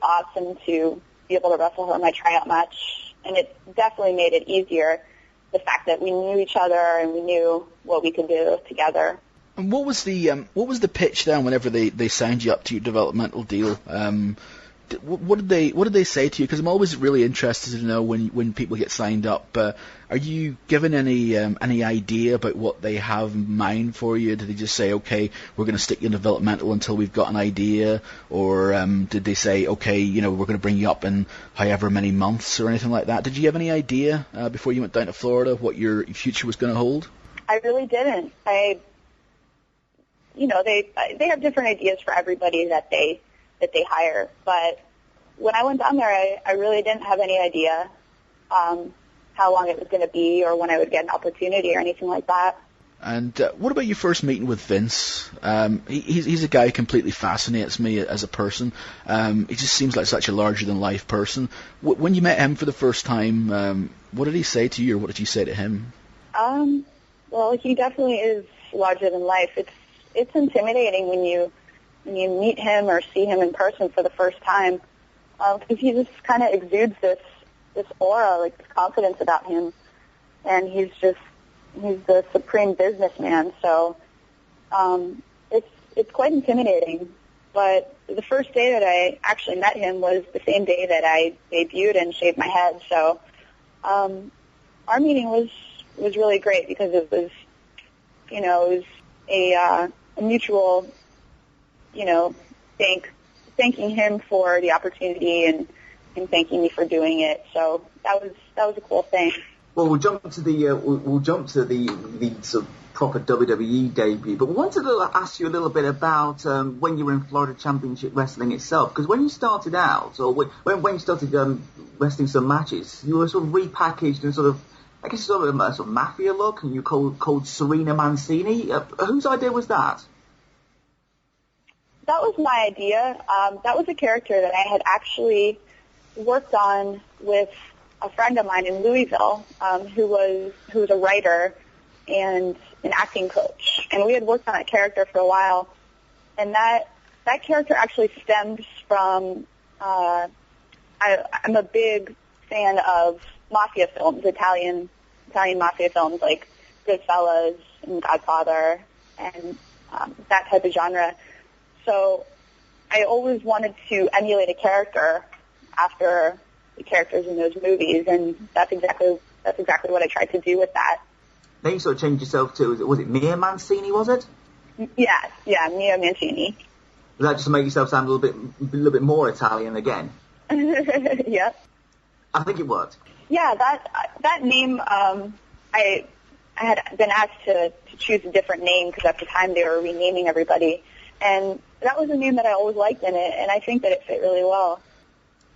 awesome to be able to wrestle her in my tryout match, and it definitely made it easier, the fact that we knew each other and we knew what we could do together. And what was the pitch then whenever they signed you up to your developmental deal? What did they say to you? Because I'm always really interested to know when people get signed up. Are you given any idea about what they have in mind for you? Did they just say, okay, we're going to stick you in developmental until we've got an idea, or did they say, okay, you know, we're going to bring you up in however many months or anything like that? Did you have any idea before you went down to Florida what your future was going to hold? I really didn't. They have different ideas for everybody that they hire. But when I went down there, I really didn't have any idea how long it was going to be or when I would get an opportunity or anything like that. And what about your first meeting with Vince? He's a guy who completely fascinates me as a person. He just seems like such a larger-than-life person. When you met him for the first time, what did he say to you, or what did you say to him? Well, he definitely is larger than life. It's intimidating when you meet him or see him in person for the first time, because he just kind of exudes this aura, like this confidence about him, and he's the supreme businessman. So it's quite intimidating. But the first day that I actually met him was the same day that I debuted and shaved my head. So our meeting was really great because it was a mutual, thanking him for the opportunity and thanking me for doing it. So that was a cool thing. Well, we'll jump to the sort of proper WWE debut, but we wanted to ask you a little bit about when you were in Florida Championship Wrestling itself, because when you started out, or when you started wrestling some matches, you were sort of repackaged in sort of a mafia look, and you called Serena Mancini. Whose idea was that? That was my idea. That was a character that I had actually worked on with a friend of mine in Louisville, who was a writer and an acting coach, and we had worked on that character for a while. And that character actually stems from I'm a big fan of mafia films, Italian mafia films like Goodfellas and Godfather, and that type of genre. So I always wanted to emulate a character after the characters in those movies, and that's exactly what I tried to do with that. Then you sort of changed yourself to, was it Mia Mancini, was it? Yeah, Mia Mancini. Was that just to make yourself sound a little bit more Italian again? Yep. I think it worked. Yeah, that name, I had been asked to choose a different name because at the time they were renaming everybody, and that was a name that I always liked in it, and I think that it fit really well.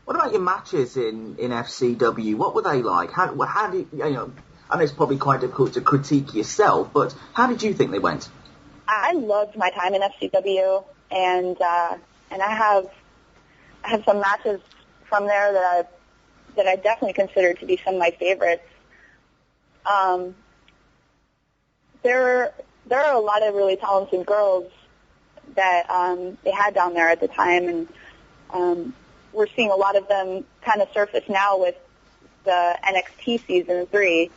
What about your matches in FCW? What were they like? How did you know? I know it's probably quite difficult to critique yourself, but how did you think they went? I loved my time in FCW, and I have some matches from there that I definitely consider to be some of my favorites. There are a lot of really talented girls that they had down there at the time, and we're seeing a lot of them kind of surface now with the NXT season 3.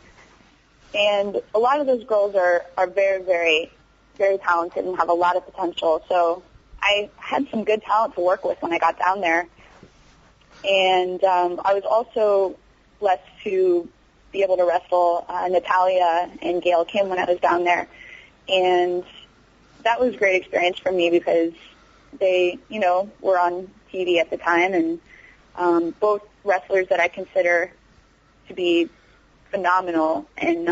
And a lot of those girls are very, very, very talented and have a lot of potential. So I had some good talent to work with when I got down there. And I was also blessed to be able to wrestle Natalya and Gail Kim when I was down there. And that was a great experience for me because they, were on TV at the time, and both wrestlers that I consider to be phenomenal, and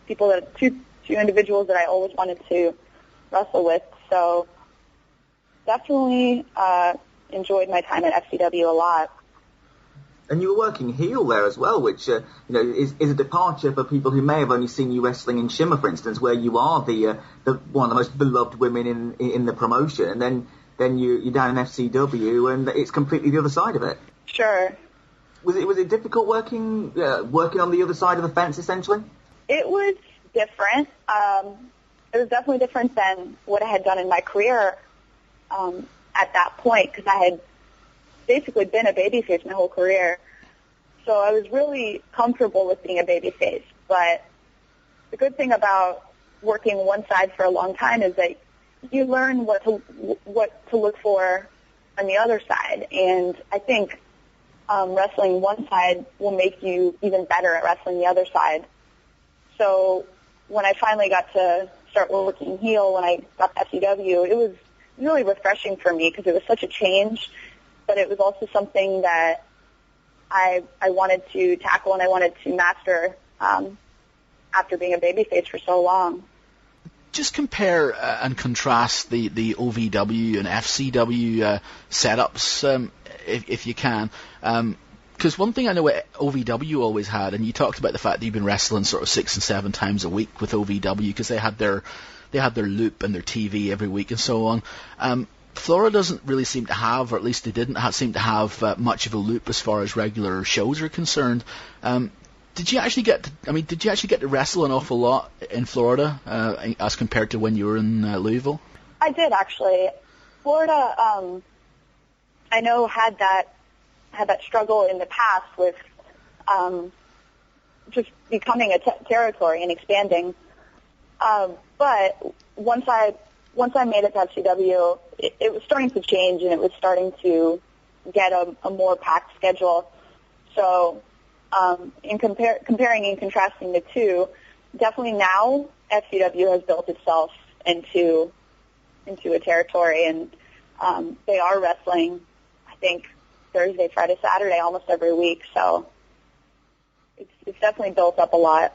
two individuals that I always wanted to wrestle with. So definitely enjoyed my time at FCW a lot. And you were working heel there as well, which is a departure for people who may have only seen you wrestling in Shimmer, for instance, where you are the one of the most beloved women in the promotion, and then you're down in FCW, and it's completely the other side of it. Sure. Was it difficult working on the other side of the fence, essentially? It was different. It was definitely different than what I had done in my career at that point, because I had basically been a babyface my whole career. So I was really comfortable with being a babyface. But the good thing about working one side for a long time is that you learn what to look for on the other side. And I think wrestling one side will make you even better at wrestling the other side. So when I finally got to start working heel, when I got to FCW, it was really refreshing for me because it was such a change, but it was also something that I wanted to tackle and I wanted to master after being a babyface for so long. Just compare and contrast the OVW and FCW setups, if you can. Because one thing I know OVW always had, and you talked about the fact that you've been wrestling sort of 6 and 7 times a week with OVW because they had their loop and their TV every week and so on. Florida doesn't really seem to have, or at least they didn't seem to have much of a loop as far as regular shows are concerned. Did you actually get to wrestle an awful lot in Florida as compared to when you were in Louisville? I did, actually. Florida, I know had that struggle in the past with just becoming a territory and expanding. But once I made it to FCW, it was starting to change and it was starting to get a more packed schedule. So in comparing and contrasting the two, definitely now FCW has built itself into a territory, and they are wrestling, I think, Thursday, Friday, Saturday, almost every week. So it's definitely built up a lot.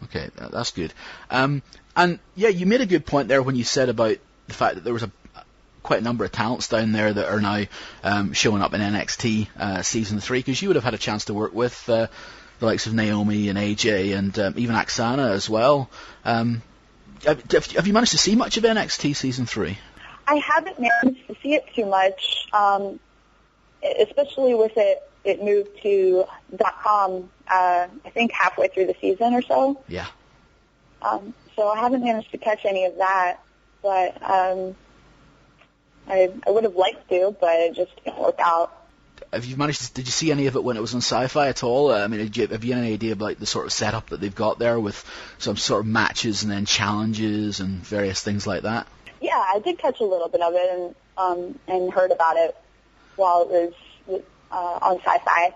Okay, that's good. And yeah, you made a good point there when you said about the fact that there was quite a number of talents down there that are now showing up in NXT season 3, because you would have had a chance to work with the likes of Naomi and AJ and even Aksana as well. Have you managed to see much of NXT season 3? I haven't managed to see it too much, especially with it moved to .com, I think halfway through the season or so. Yeah. So I haven't managed to catch any of that, but I would have liked to, but it just didn't work out. Did you see any of it when it was on Sci-Fi at all? I mean, have you any idea about the sort of setup that they've got there with some sort of matches and then challenges and various things like that? Yeah, I did catch a little bit of it and heard about it while it was on Sci-Fi.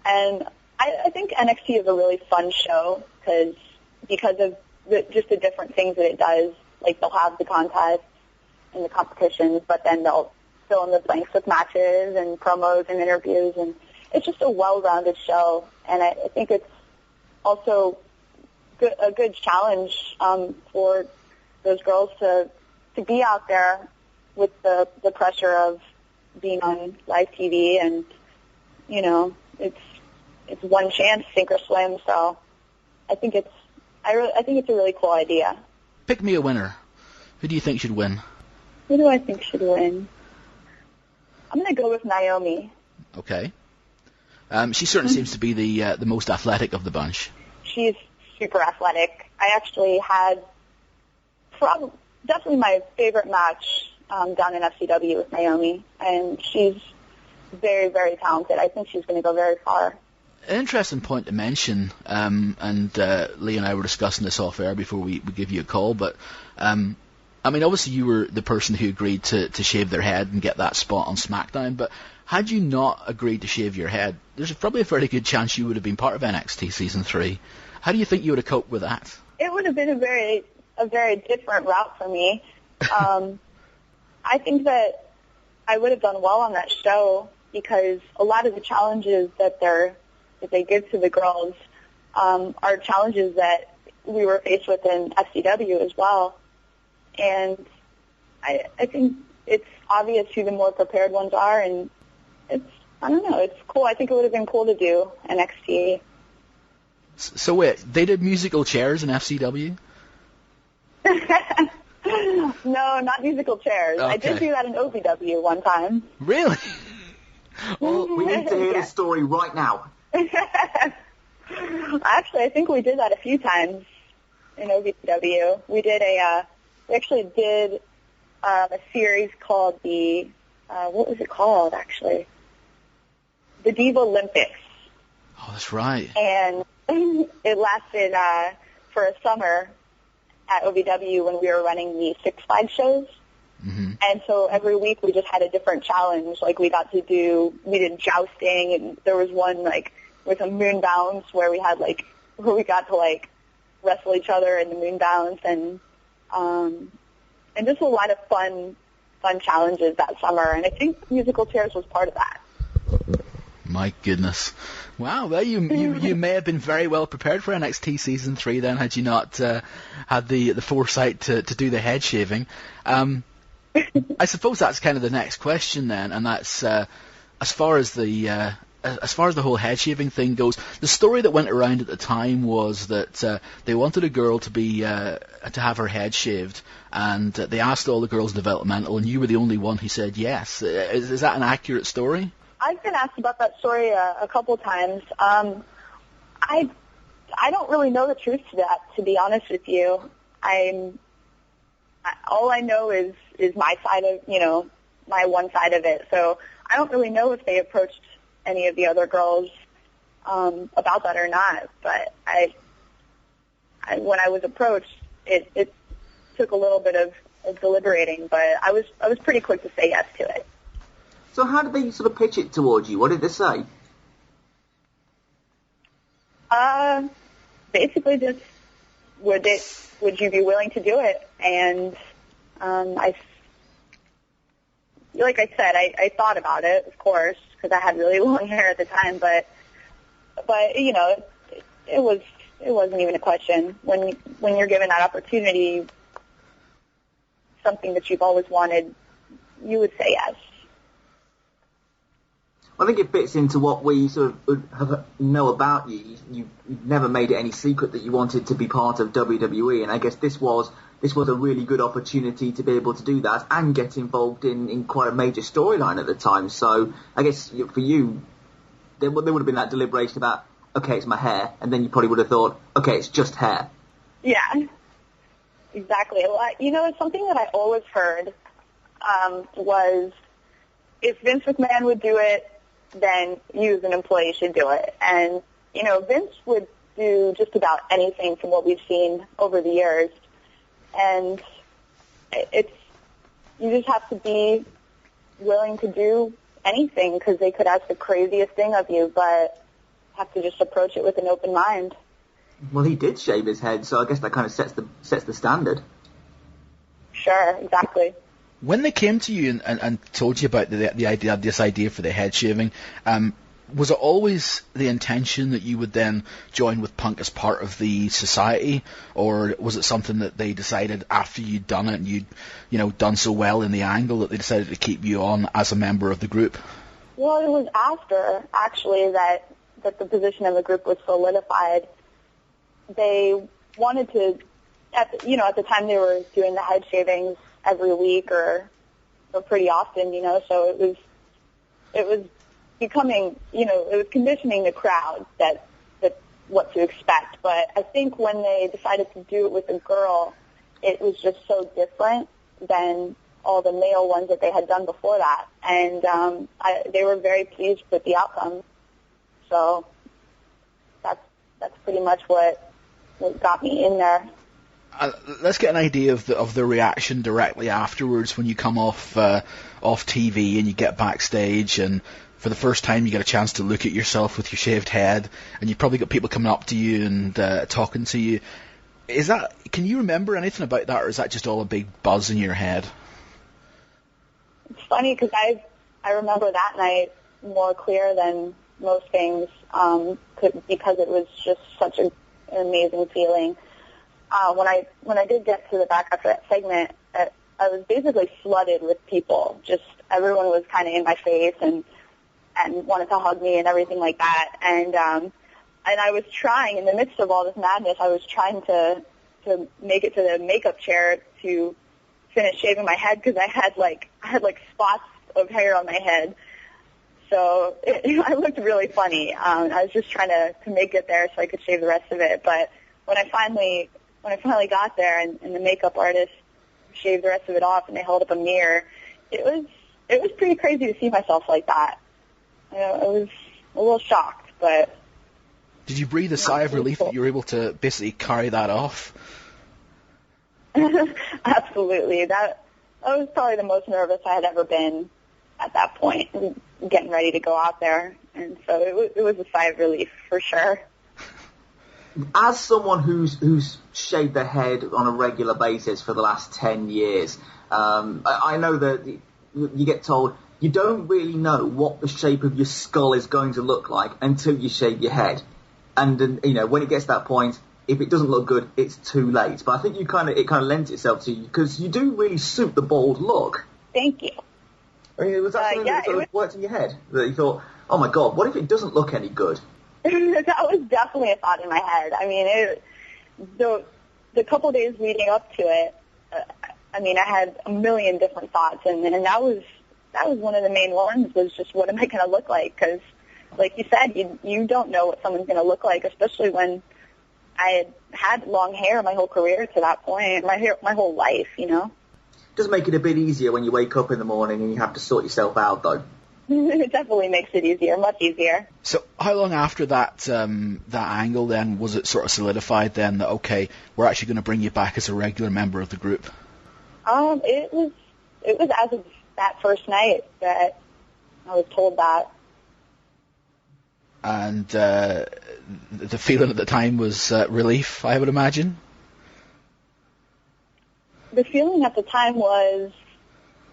And I think NXT is a really fun show because of just the different things that it does. Like, they'll have the contests and the competitions, but then they'll fill in the blanks with matches and promos and interviews, and it's just a well-rounded show. And I think it's also a good challenge for those girls to be out there with the pressure of being on live TV, and it's one chance, sink or swim. So I think it's a really cool idea. Pick me a winner. Who do you think should win? Who do I think should win? I'm going to go with Naomi. Okay. She certainly seems to be the most athletic of the bunch. She's super athletic. I actually had definitely my favorite match down in FCW with Naomi, and she's very, very talented. I think she's going to go very far. An interesting point to mention, and Lee and I were discussing this off air before we give you a call, but I mean, obviously you were the person who agreed to shave their head and get that spot on SmackDown, but had you not agreed to shave your head, there's probably a fairly good chance you would have been part of NXT Season 3. How do you think you would have coped with that? It would have been a very different route for me. I think that I would have done well on that show because a lot of the challenges that they give to the girls are challenges that we were faced with in FCW as well. And I think it's obvious who the more prepared ones are, and it's cool. I think it would have been cool to do NXT. So wait, they did musical chairs in FCW? No, not musical chairs. Okay. I did do that in OVW one time. Really? Well, we need to hear this story right now. Actually, I think we did that a few times in OVW. We actually did a series called what was it called, actually? The Diva Olympics. Oh, that's right. And it lasted for a summer at OVW when we were running the Six Flags shows. Mm-hmm. And so every week we just had a different challenge. Like, we did jousting, and there was one, like, with a moon bounce where we got to, wrestle each other in the moon bounce, and just a lot of fun challenges that summer. And I think musical chairs was part of that. My goodness. Wow, well, you may have been very well prepared for NXT Season 3 then, had you not had the foresight to do the head shaving. I suppose that's kind of the next question then, and that's as far as the whole head shaving thing goes. The story that went around at the time was that they wanted a girl to have her head shaved, and they asked all the girls in developmental, and you were the only one who said yes. Is that an accurate story? I've been asked about that story a couple times. I don't really know the truth to that, to be honest with you. All I know is my side of, my one side of it. So I don't really know if they approached any of the other girls about that or not. But when I was approached, it took a little bit of deliberating, but I was pretty quick to say yes to it. So how did they sort of pitch it towards you? What did they say? Basically just, would you be willing to do it? And like I said, I thought about it, of course, because I had really long hair at the time, but it wasn't even a question. When you're given that opportunity, something that you've always wanted, you would say yes. I think it fits into what we sort of know about you. You've never made it any secret that you wanted to be part of WWE, and I guess this was a really good opportunity to be able to do that and get involved in quite a major storyline at the time. So I guess for you, there would have been that deliberation about, okay, it's my hair, and then you probably would have thought, okay, it's just hair. Yeah, exactly. Well, something that I always heard was if Vince McMahon would do it, then you as an employee should do it. And, you know, Vince would do just about anything from what we've seen over the years. And you just have to be willing to do anything, because they could ask the craziest thing of you, but have to just approach it with an open mind. Well, he did shave his head, so I guess that kind of sets the standard. Sure, exactly. When they came to you and told you about this idea for the head shaving, was it always the intention that you would then join with Punk as part of the society, or was it something that they decided after you'd done it and you'd done so well in the angle that they decided to keep you on as a member of the group? Well, it was after, actually, that the position of the group was solidified. They wanted to, at the time they were doing the head shavings every week or pretty often, so it was becoming, it was conditioning the crowd that what to expect. But I think when they decided to do it with a girl, it was just so different than all the male ones that they had done before that. And they were very pleased with the outcome. So that's pretty much what got me in there. Let's get an idea of the reaction directly afterwards when you come off TV and you get backstage, and for the first time you get a chance to look at yourself with your shaved head, and you've probably got people coming up to you and talking to you. Can you remember anything about that, or is that just all a big buzz in your head? It's funny because I remember that night more clear than most things, because it was just such an amazing feeling. When I did get to the back after that segment, I was basically flooded with people. Just everyone was kind of in my face and wanted to hug me and everything like that. And I was trying, in the midst of all this madness, I was trying to make it to the makeup chair to finish shaving my head, because I had spots of hair on my head. So I looked really funny. I was just trying to make it there so I could shave the rest of it. But when I finally got there and the makeup artist shaved the rest of it off and they held up a mirror, it was pretty crazy to see myself like that. I was a little shocked, but... Did you breathe a sigh of relief that you were able to basically carry that off? Absolutely. That was probably the most nervous I had ever been at that point, getting ready to go out there. And so it was a sigh of relief, for sure. As someone who's shaved their head on a regular basis for the last 10 years, I know that you get told you don't really know what the shape of your skull is going to look like until you shave your head. And when it gets to that point, if it doesn't look good, it's too late. But I think it kind of lends itself to you, because you do really suit the bald look. Thank you. I mean, was that something that sort of worked in your head? That you thought, oh my God, what if it doesn't look any good? That was definitely a thought in my head. I mean, the couple days leading up to it, I had a million different thoughts, and that was one of the main ones, was just, what am I going to look like? Because, like you said, you don't know what someone's going to look like, especially when I had long hair my whole career to that point, my whole life, It does make it a bit easier when you wake up in the morning and you have to sort yourself out, though. It definitely makes it easier, much easier. So how long after that angle then was it sort of solidified then that, okay, we're actually going to bring you back as a regular member of the group? It was as of that first night that I was told that. And the feeling at the time was relief, I would imagine? The feeling at the time was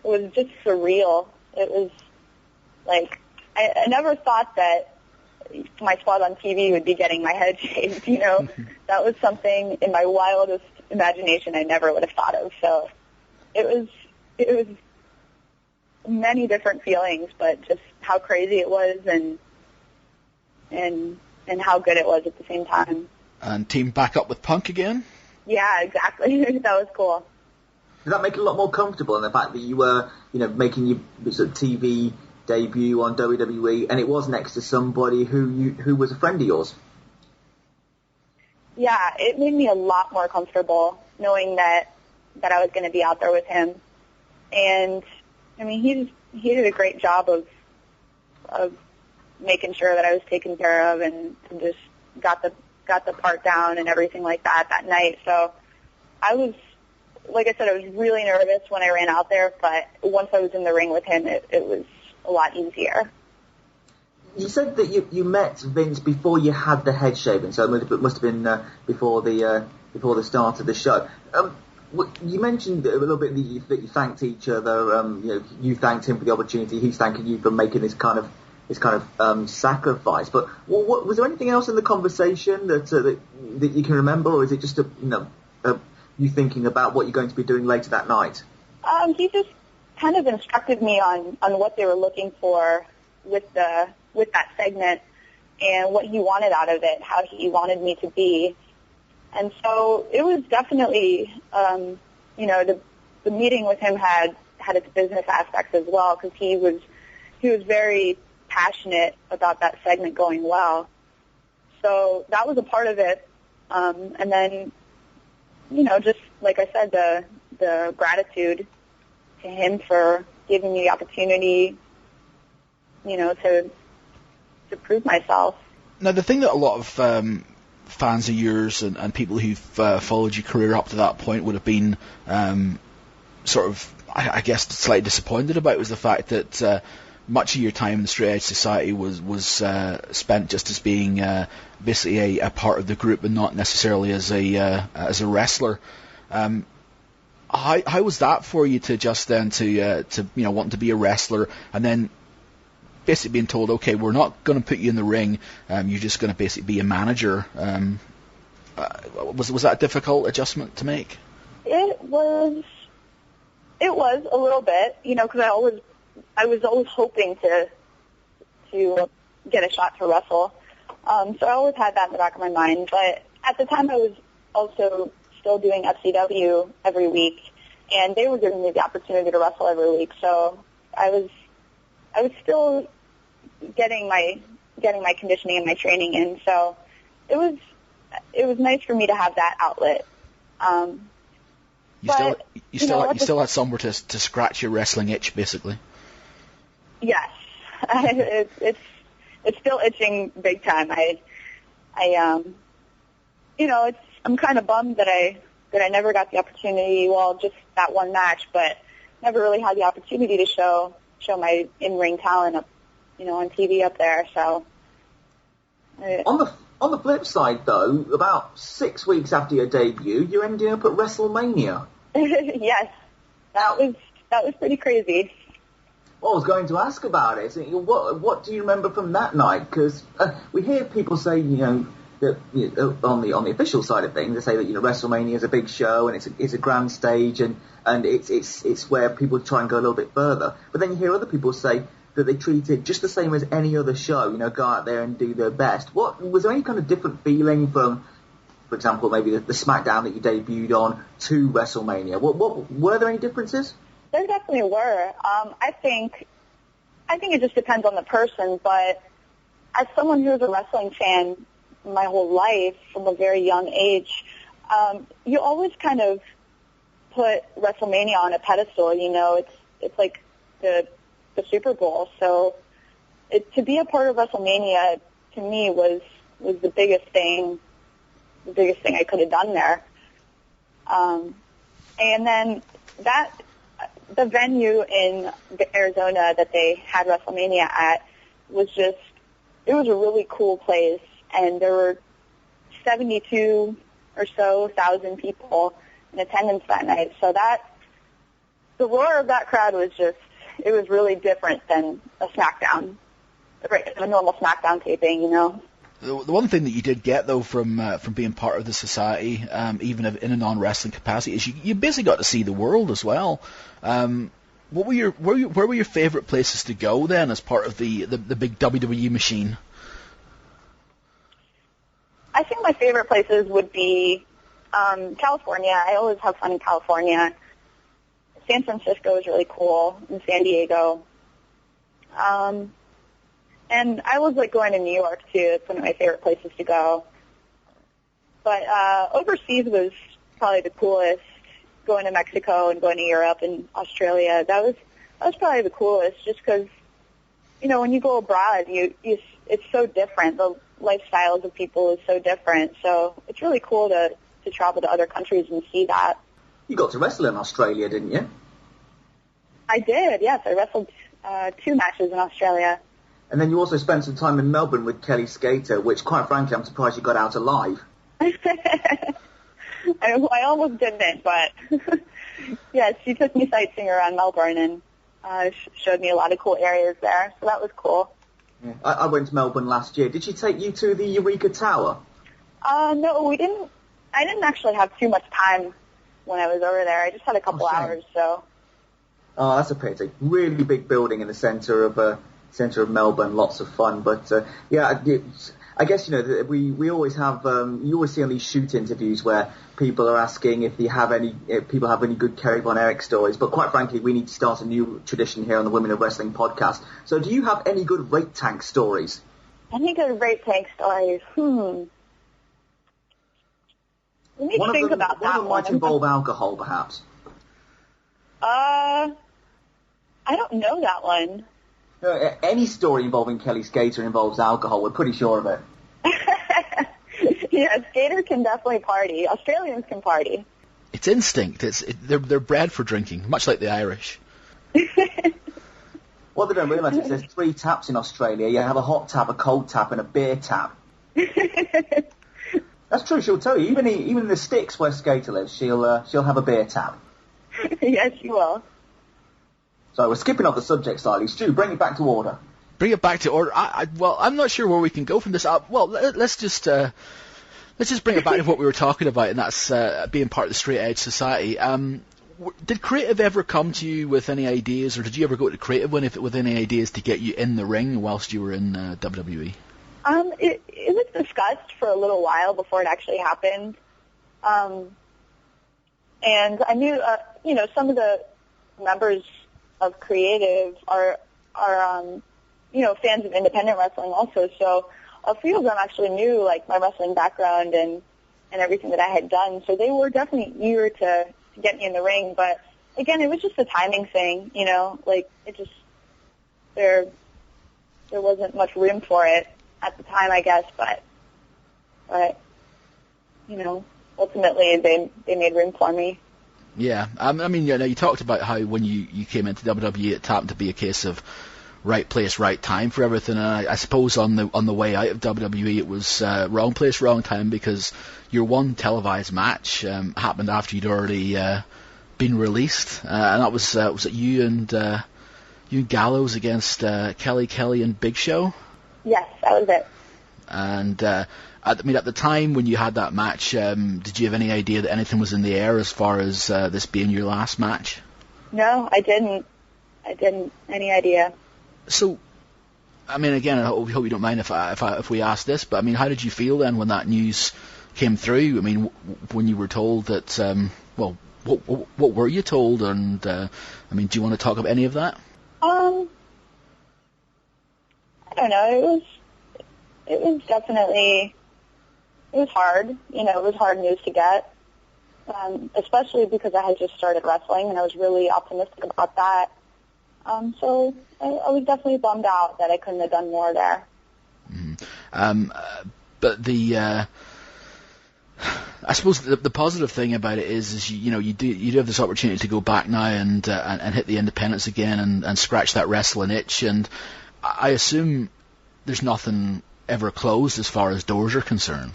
just surreal. It was like, I never thought that my spot on TV would be getting my head shaved, That was something in my wildest imagination I never would have thought of. So it was many different feelings, but just how crazy it was and how good it was at the same time. And team back up with Punk again? Yeah, exactly. That was cool. Did that make it a lot more comfortable in the fact that you were, making your sort of TV debut on WWE, and it was next to somebody who was a friend of yours? Yeah, it made me a lot more comfortable knowing that I was going to be out there with him. And I mean, he did a great job of making sure that I was taken care of and just got the part down and everything like that night. So I was, like I said, I was really nervous when I ran out there, but once I was in the ring with him, it was a lot easier. You said that you met Vince before you had the head shaven, so it must have been before the start of the show. You mentioned a little bit that you thanked each other. You thanked him for the opportunity. He's thanking you for making this kind of sacrifice. But what was there anything else in the conversation that you can remember, or is it just you thinking about what you're going to be doing later that night? He just kind of instructed me on what they were looking for with that segment and what he wanted out of it, how he wanted me to be. And so it was definitely, the meeting with him had its business aspects as well, because he was very passionate about that segment going well. So that was a part of it. And then, just like I said, the gratitude to him for giving me the opportunity, to prove myself. Now, the thing that a lot of fans of yours and people who've followed your career up to that point would have been sort of, I guess, slightly disappointed about was the fact that much of your time in the Straight Edge Society was spent just as being basically a part of the group and not necessarily as a wrestler. How was that for you to just then to wanting to be a wrestler and then basically being told, okay, we're not going to put you in the ring, you're just going to basically be a manager? Was that a difficult adjustment to make? It was a little bit, because I was always hoping to get a shot to wrestle. So I always had that in the back of my mind. But at the time, I was also still doing FCW every week, and they were giving me the opportunity to wrestle every week. So I was still getting my conditioning and my training in. So it was nice for me to have that outlet. You still had somewhere to scratch your wrestling itch, basically. Yes, it's still itching big time. I'm kind of bummed that I never got the opportunity. Well, just that one match, but never really had the opportunity to show my in-ring talent up, on TV up there. So on the flip side, though, about 6 weeks after your debut, you're ending up at WrestleMania. Yes, that was pretty crazy. Well, I was going to ask about it. What do you remember from that night? Because we hear people say, that on the official side of things, they say that WrestleMania is a big show and it's a grand stage and it's where people try and go a little bit further. But then you hear other people say that they treat it just the same as any other show. Go out there and do their best. Was there any kind of different feeling from, for example, maybe the SmackDown that you debuted on to WrestleMania? What were there any differences? There definitely were. I think it just depends on the person, but as someone who's a wrestling fan my whole life from a very young age, you always kind of put WrestleMania on a pedestal. It's like the Super Bowl. So to be a part of WrestleMania to me was the biggest thing I could have done there. And then the venue in Arizona that they had WrestleMania at it was a really cool place, and there were 72 or so thousand people in attendance that night. So the roar of that crowd was it was really different than a SmackDown, a normal SmackDown taping, The one thing that you did get, though, from being part of the society, even in a non-wrestling capacity, is you basically got to see the world as well. Where were your favourite places to go then, as part of the big WWE machine? I think my favorite places would be California. I always have fun in California. San Francisco is really cool, and San Diego. And I always like going to New York, too. It's one of my favorite places to go. But overseas was probably the coolest, going to Mexico and going to Europe and Australia. That was probably the coolest, just because, when you go abroad, it's so different. The lifestyles of people is so different. So it's really cool to travel to other countries and see that. You got to wrestle in Australia, didn't you? I did, yes. I wrestled 2 matches in Australia. And then you also spent some time in Melbourne with Kelly Skater, which, quite frankly, I'm surprised you got out alive. I almost didn't, but yes, she took me sightseeing around Melbourne and showed me a lot of cool areas there, so that was cool. Yeah. I went to Melbourne last year. Did she take you to the Eureka Tower? No, we didn't. I didn't actually have too much time when I was over there. I just had a couple hours, so. Oh, that's a pity. Really big building in the centre of Melbourne. Lots of fun, but yeah, I guess we always have. You always see on these shoot interviews where people are asking if people have any good Kerry Von Erich stories. But quite frankly, we need to start a new tradition here on the Women of Wrestling podcast. So, do you have any good rape tank stories? Any good rape tank stories? Let me think about that one. One of them might involve alcohol, perhaps. I don't know that one. Any story involving Kelly Skater involves alcohol. We're pretty sure of it. Yeah, Skater can definitely party. Australians can party. It's instinct. They're bred for drinking, much like the Irish. What they don't realise is there's 3 taps in Australia. You have a hot tap, a cold tap, and a beer tap. That's true. She'll tell you. Even in the sticks where Skater lives, she'll have a beer tap. Yes, she will. So we're skipping off the subject slightly. Stu, bring it back to order. Bring it back to order. Well, I'm not sure where we can go from this. Let's just bring it back to what we were talking about, and that's being part of the Straight Edge Society. Did Creative ever come to you with any ideas, or did you ever go to Creative with any ideas to get you in the ring whilst you were in WWE? It was discussed for a little while before it actually happened. And I knew, some of the members of Creative are fans of independent wrestling also. So a few of them actually knew, like, my wrestling background and everything that I had done. So they were definitely eager to get me in the ring. But, again, it was just a timing thing, like, it just, there wasn't much room for it at the time, I guess. But ultimately they made room for me. Yeah, I mean, you talked about how when you came into WWE, it happened to be a case of right place, right time for everything. And I suppose on the way out of WWE, it was wrong place, wrong time, because your one televised match happened after you'd already been released, and that was it you and Gallows against Kelly and Big Show? Yes, that was it. And at the time when you had that match, did you have any idea that anything was in the air as far as this being your last match? No, I didn't. Any idea. So, I mean, again, I hope you don't mind if we ask this, but I mean, how did you feel then when that news came through? I mean, when you were told that, what were you told? And I mean, do you want to talk about any of that? I don't know. It was definitely, it was hard. It was hard news to get, especially because I had just started wrestling and I was really optimistic about that. So I was definitely bummed out that I couldn't have done more there. Mm-hmm. But I suppose the positive thing about it is you do have this opportunity to go back now and hit the independents again and scratch that wrestling itch, and I assume there's nothing ever closed as far as doors are concerned.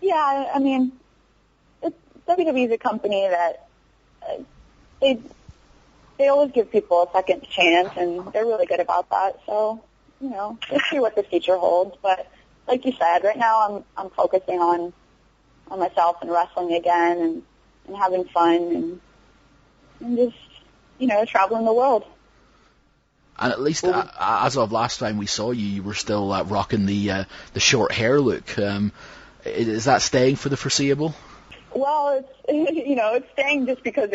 Yeah, I mean, WWE is a company that they always give people a second chance, and they're really good about that. So, we'll see what the future holds. But like you said, right now I'm focusing on myself and wrestling again and having fun and just, traveling the world. And at least as of last time we saw you, you were still rocking the short hair look. Is that staying for the foreseeable? Well, it's staying just because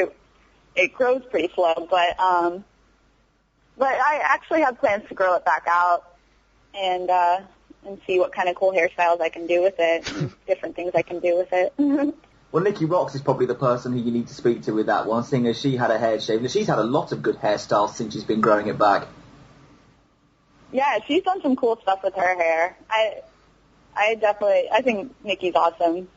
it grows pretty slow. But I actually have plans to grow it back out and see what kind of cool hairstyles I can do with it, and different things I can do with it. Well, Nikki Rocks is probably the person who you need to speak to with that one, seeing as she had a hair shave. She's had a lot of good hairstyles since she's been growing it back. Yeah, she's done some cool stuff with her hair. I think Nikki's awesome.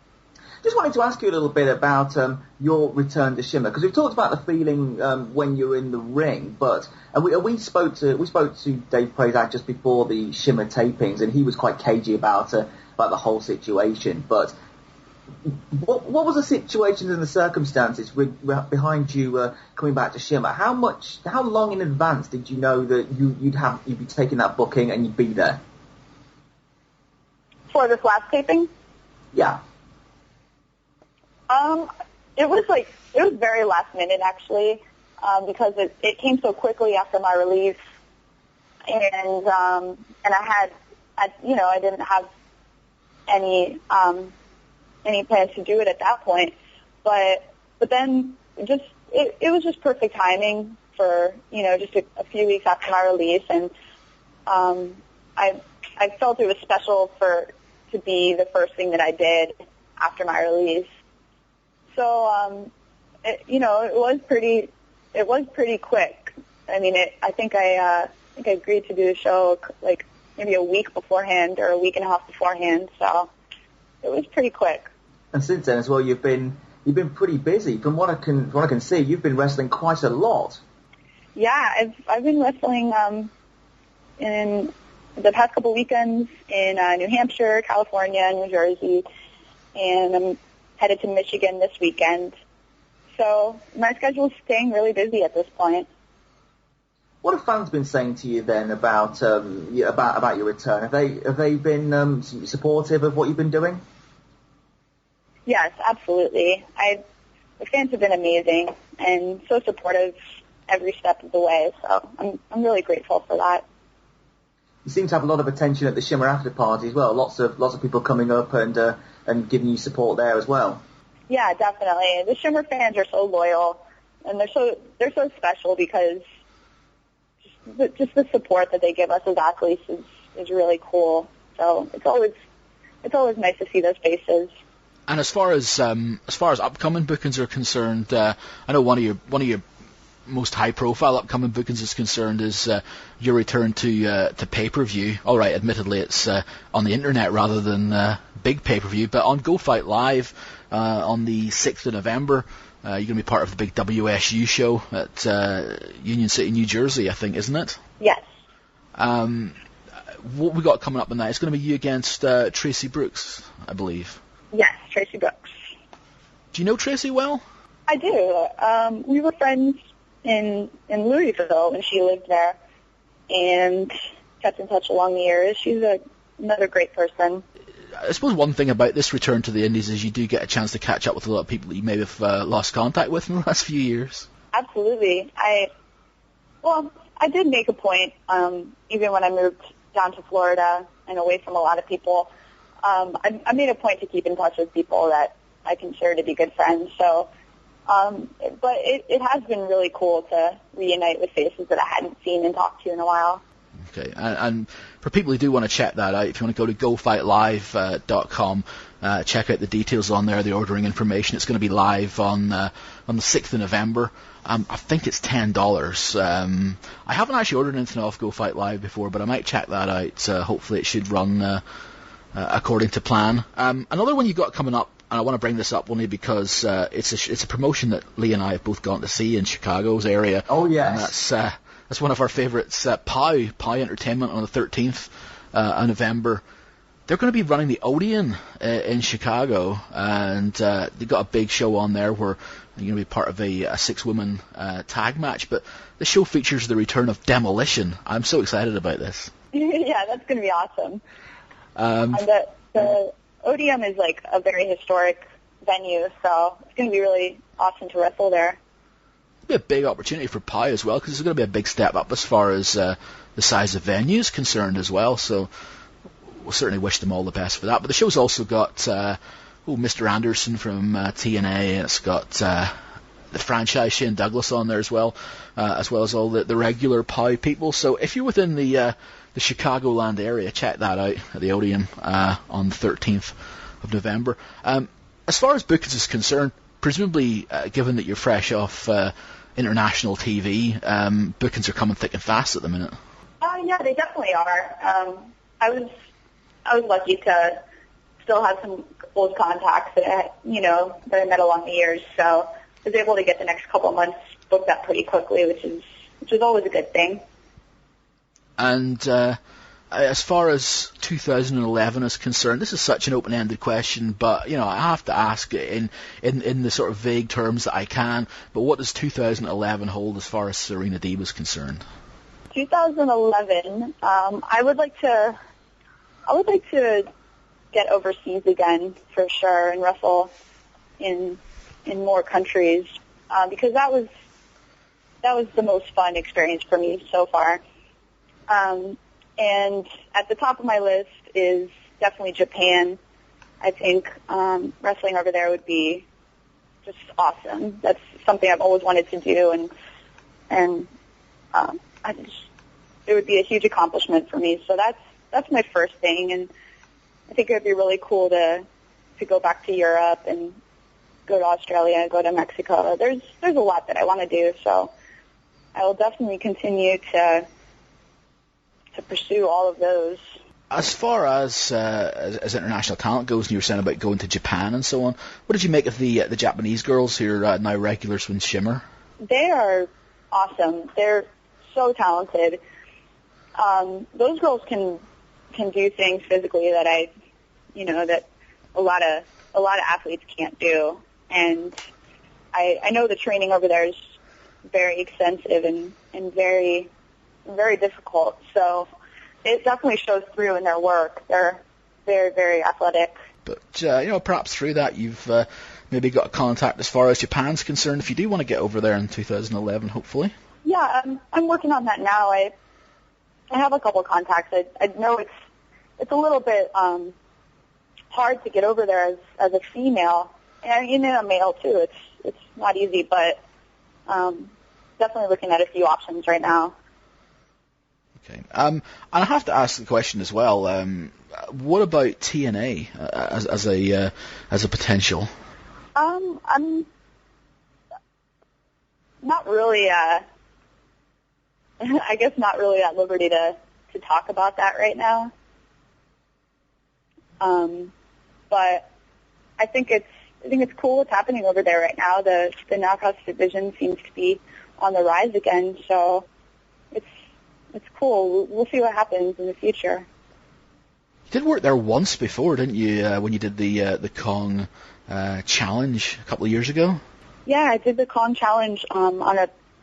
Just wanted to ask you a little bit about your return to Shimmer, because we've talked about the feeling when you're in the ring, but we spoke to Dave Prazak just before the Shimmer tapings, and he was quite cagey about the whole situation. But what was the situations and the circumstances behind you coming back to Shimmer? How long in advance did you know that you'd be taking that booking and you'd be there? For this last taping? Yeah. It was very last minute actually, because it came so quickly after my release, and I didn't have any plans to do it at that point, but then it was just perfect timing for just a few weeks after my release, and I felt it was special to be the first thing that I did after my release. So, it was pretty quick. I mean, I think I agreed to do the show like maybe a week beforehand or a week and a half beforehand. So it was pretty quick. And since then as well, you've been pretty busy. From what I can see, you've been wrestling quite a lot. Yeah, I've been wrestling in the past couple weekends in New Hampshire, California, New Jersey, and I'm headed to Michigan this weekend. So my schedule's staying really busy at this point. What have fans been saying to you then about your return? Have they been supportive of what you've been doing? Yes, absolutely. The fans have been amazing and so supportive every step of the way. So I'm really grateful for that. You seem to have a lot of attention at the Shimmer after party as well. Lots of people coming up and giving you support there as well. Yeah, definitely. The Shimmer fans are so loyal, and they're so special because just the support that they give us as athletes is really cool. So it's always nice to see those faces. And as far as upcoming bookings are concerned, I know one of your most high-profile upcoming bookings is concerned is your return to pay-per-view. All right, admittedly it's on the internet rather than big pay-per-view, but on Go Fight Live on the 6th of November, you're going to be part of the big WSU show at Union City, New Jersey, I think, isn't it? Yes. What we got coming up on that? It's going to be you against Tracy Brooks, I believe. Yes, Tracy Brooks. Do you know Tracy well? I do. We were friends in Louisville when she lived there, and kept in touch along the years. She's another great person. I suppose one thing about this return to the Indies is you do get a chance to catch up with a lot of people that you may have lost contact with in the last few years. Absolutely. I did make a point, even when I moved down to Florida and away from a lot of people, I made a point to keep in touch with people that I consider to be good friends. So, but it has been really cool to reunite with faces that I hadn't seen and talked to in a while. Okay, and for people who do want to check that out, if you want to go to gofightlive.com, check out the details on there, the ordering information. It's going to be live on the 6th of November. I think it's $10. I haven't actually ordered anything off Go Fight Live before, but I might check that out. Hopefully it should run according to plan. Another one you got coming up, and I want to bring this up only because it's a promotion that Lee and I have both gone to see in Chicago's area. Oh yes. And that's one of our favourites, POW Entertainment, on the 13th of November. They're going to be running the Odeon in Chicago, and they've got a big show on there where you're going to be part of a 6-woman tag match. But the show features the return of Demolition. I'm so excited about this. Yeah, that's going to be awesome. And the Odeon is like a very historic venue, so it's going to be really awesome to wrestle there. It'll be a big opportunity for POW as well, because it's going to be a big step up as far as the size of venue is concerned as well. So we'll certainly wish them all the best for that. But the show's also got Mr. Anderson from TNA, and it's got the franchise Shane Douglas on there as well as all the regular POW people. So if you're within the Chicagoland area, check that out at the Odeon on the 13th of November. As far as bookings is concerned, presumably, given that you're fresh off international TV, bookings are coming thick and fast at the minute. Yeah, they definitely are. I was lucky to still have some old contacts that I met along the years, so I was able to get the next couple of months booked up pretty quickly, which is always a good thing. And as far as 2011 is concerned, this is such an open-ended question, but I have to ask it in the sort of vague terms that I can. But what does 2011 hold as far as Serena Deeb is concerned? 2011, I would like to get overseas again for sure and wrestle in more countries because that was the most fun experience for me so far. And at the top of my list is definitely Japan. I think wrestling over there would be just awesome. That's something I've always wanted to do, and it would be a huge accomplishment for me. So that's my first thing, and I think it would be really cool to go back to Europe and go to Australia, go to Mexico. There's a lot that I want to do, so I will definitely continue to pursue all of those. As far as international talent goes, and you were saying about going to Japan and so on, what did you make of the Japanese girls who are now regulars with Shimmer? They are awesome. They're so talented. Those girls can do things physically that that a lot of athletes can't do, and I know the training over there is very extensive and very, very difficult. So it definitely shows through in their work. They're very, very athletic. But perhaps through that you've maybe got a contact as far as Japan's concerned. If you do want to get over there in 2011, hopefully. Yeah, I'm working on that now. I have a couple of contacts. I know it's a little bit hard to get over there as a female, and a male too. It's not easy, but definitely looking at a few options right now. Okay. And I have to ask the question as well. What about TNA as a potential? I'm not really. I guess not really at liberty to talk about that right now. But I think it's cool what's happening over there right now. The knockouts division seems to be on the rise again, so it's cool. We'll see what happens in the future. You did work there once before, didn't you? When you did the Kong challenge a couple of years ago. Yeah, I did the Kong challenge on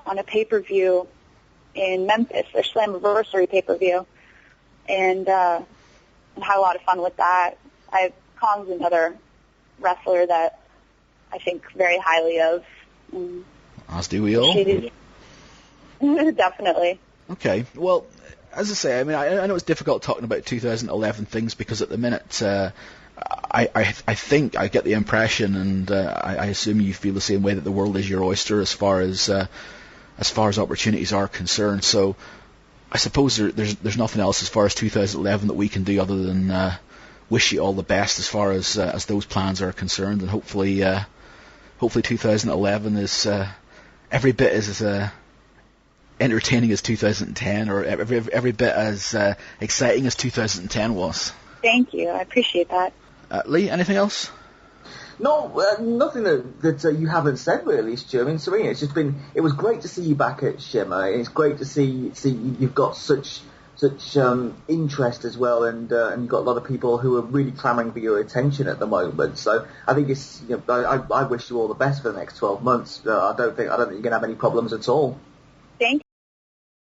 a pay-per-view in Memphis, their Slammiversary pay-per-view, and had a lot of fun with that. Kong's another wrestler that I think very highly of. As do we all. Definitely. Okay, well, as I say, I mean, I know it's difficult talking about 2011 things because at the minute, I think I get the impression, and I assume you feel the same way, that the world is your oyster as far as opportunities are concerned. So I suppose there's nothing else as far as 2011 that we can do other than wish you all the best as far as those plans are concerned, and hopefully 2011 is every bit as entertaining as 2010, or every bit as exciting as 2010 was. Thank you. I appreciate that. Lee, anything else? No, nothing that you haven't said really, Stu. I mean, Serena, it was great to see you back at Shimmer. It's great to see you've got such interest as well, and you've got a lot of people who are really clamouring for your attention at the moment. So I think I wish you all the best for the next 12 months. I don't think you're going to have any problems at all. Thank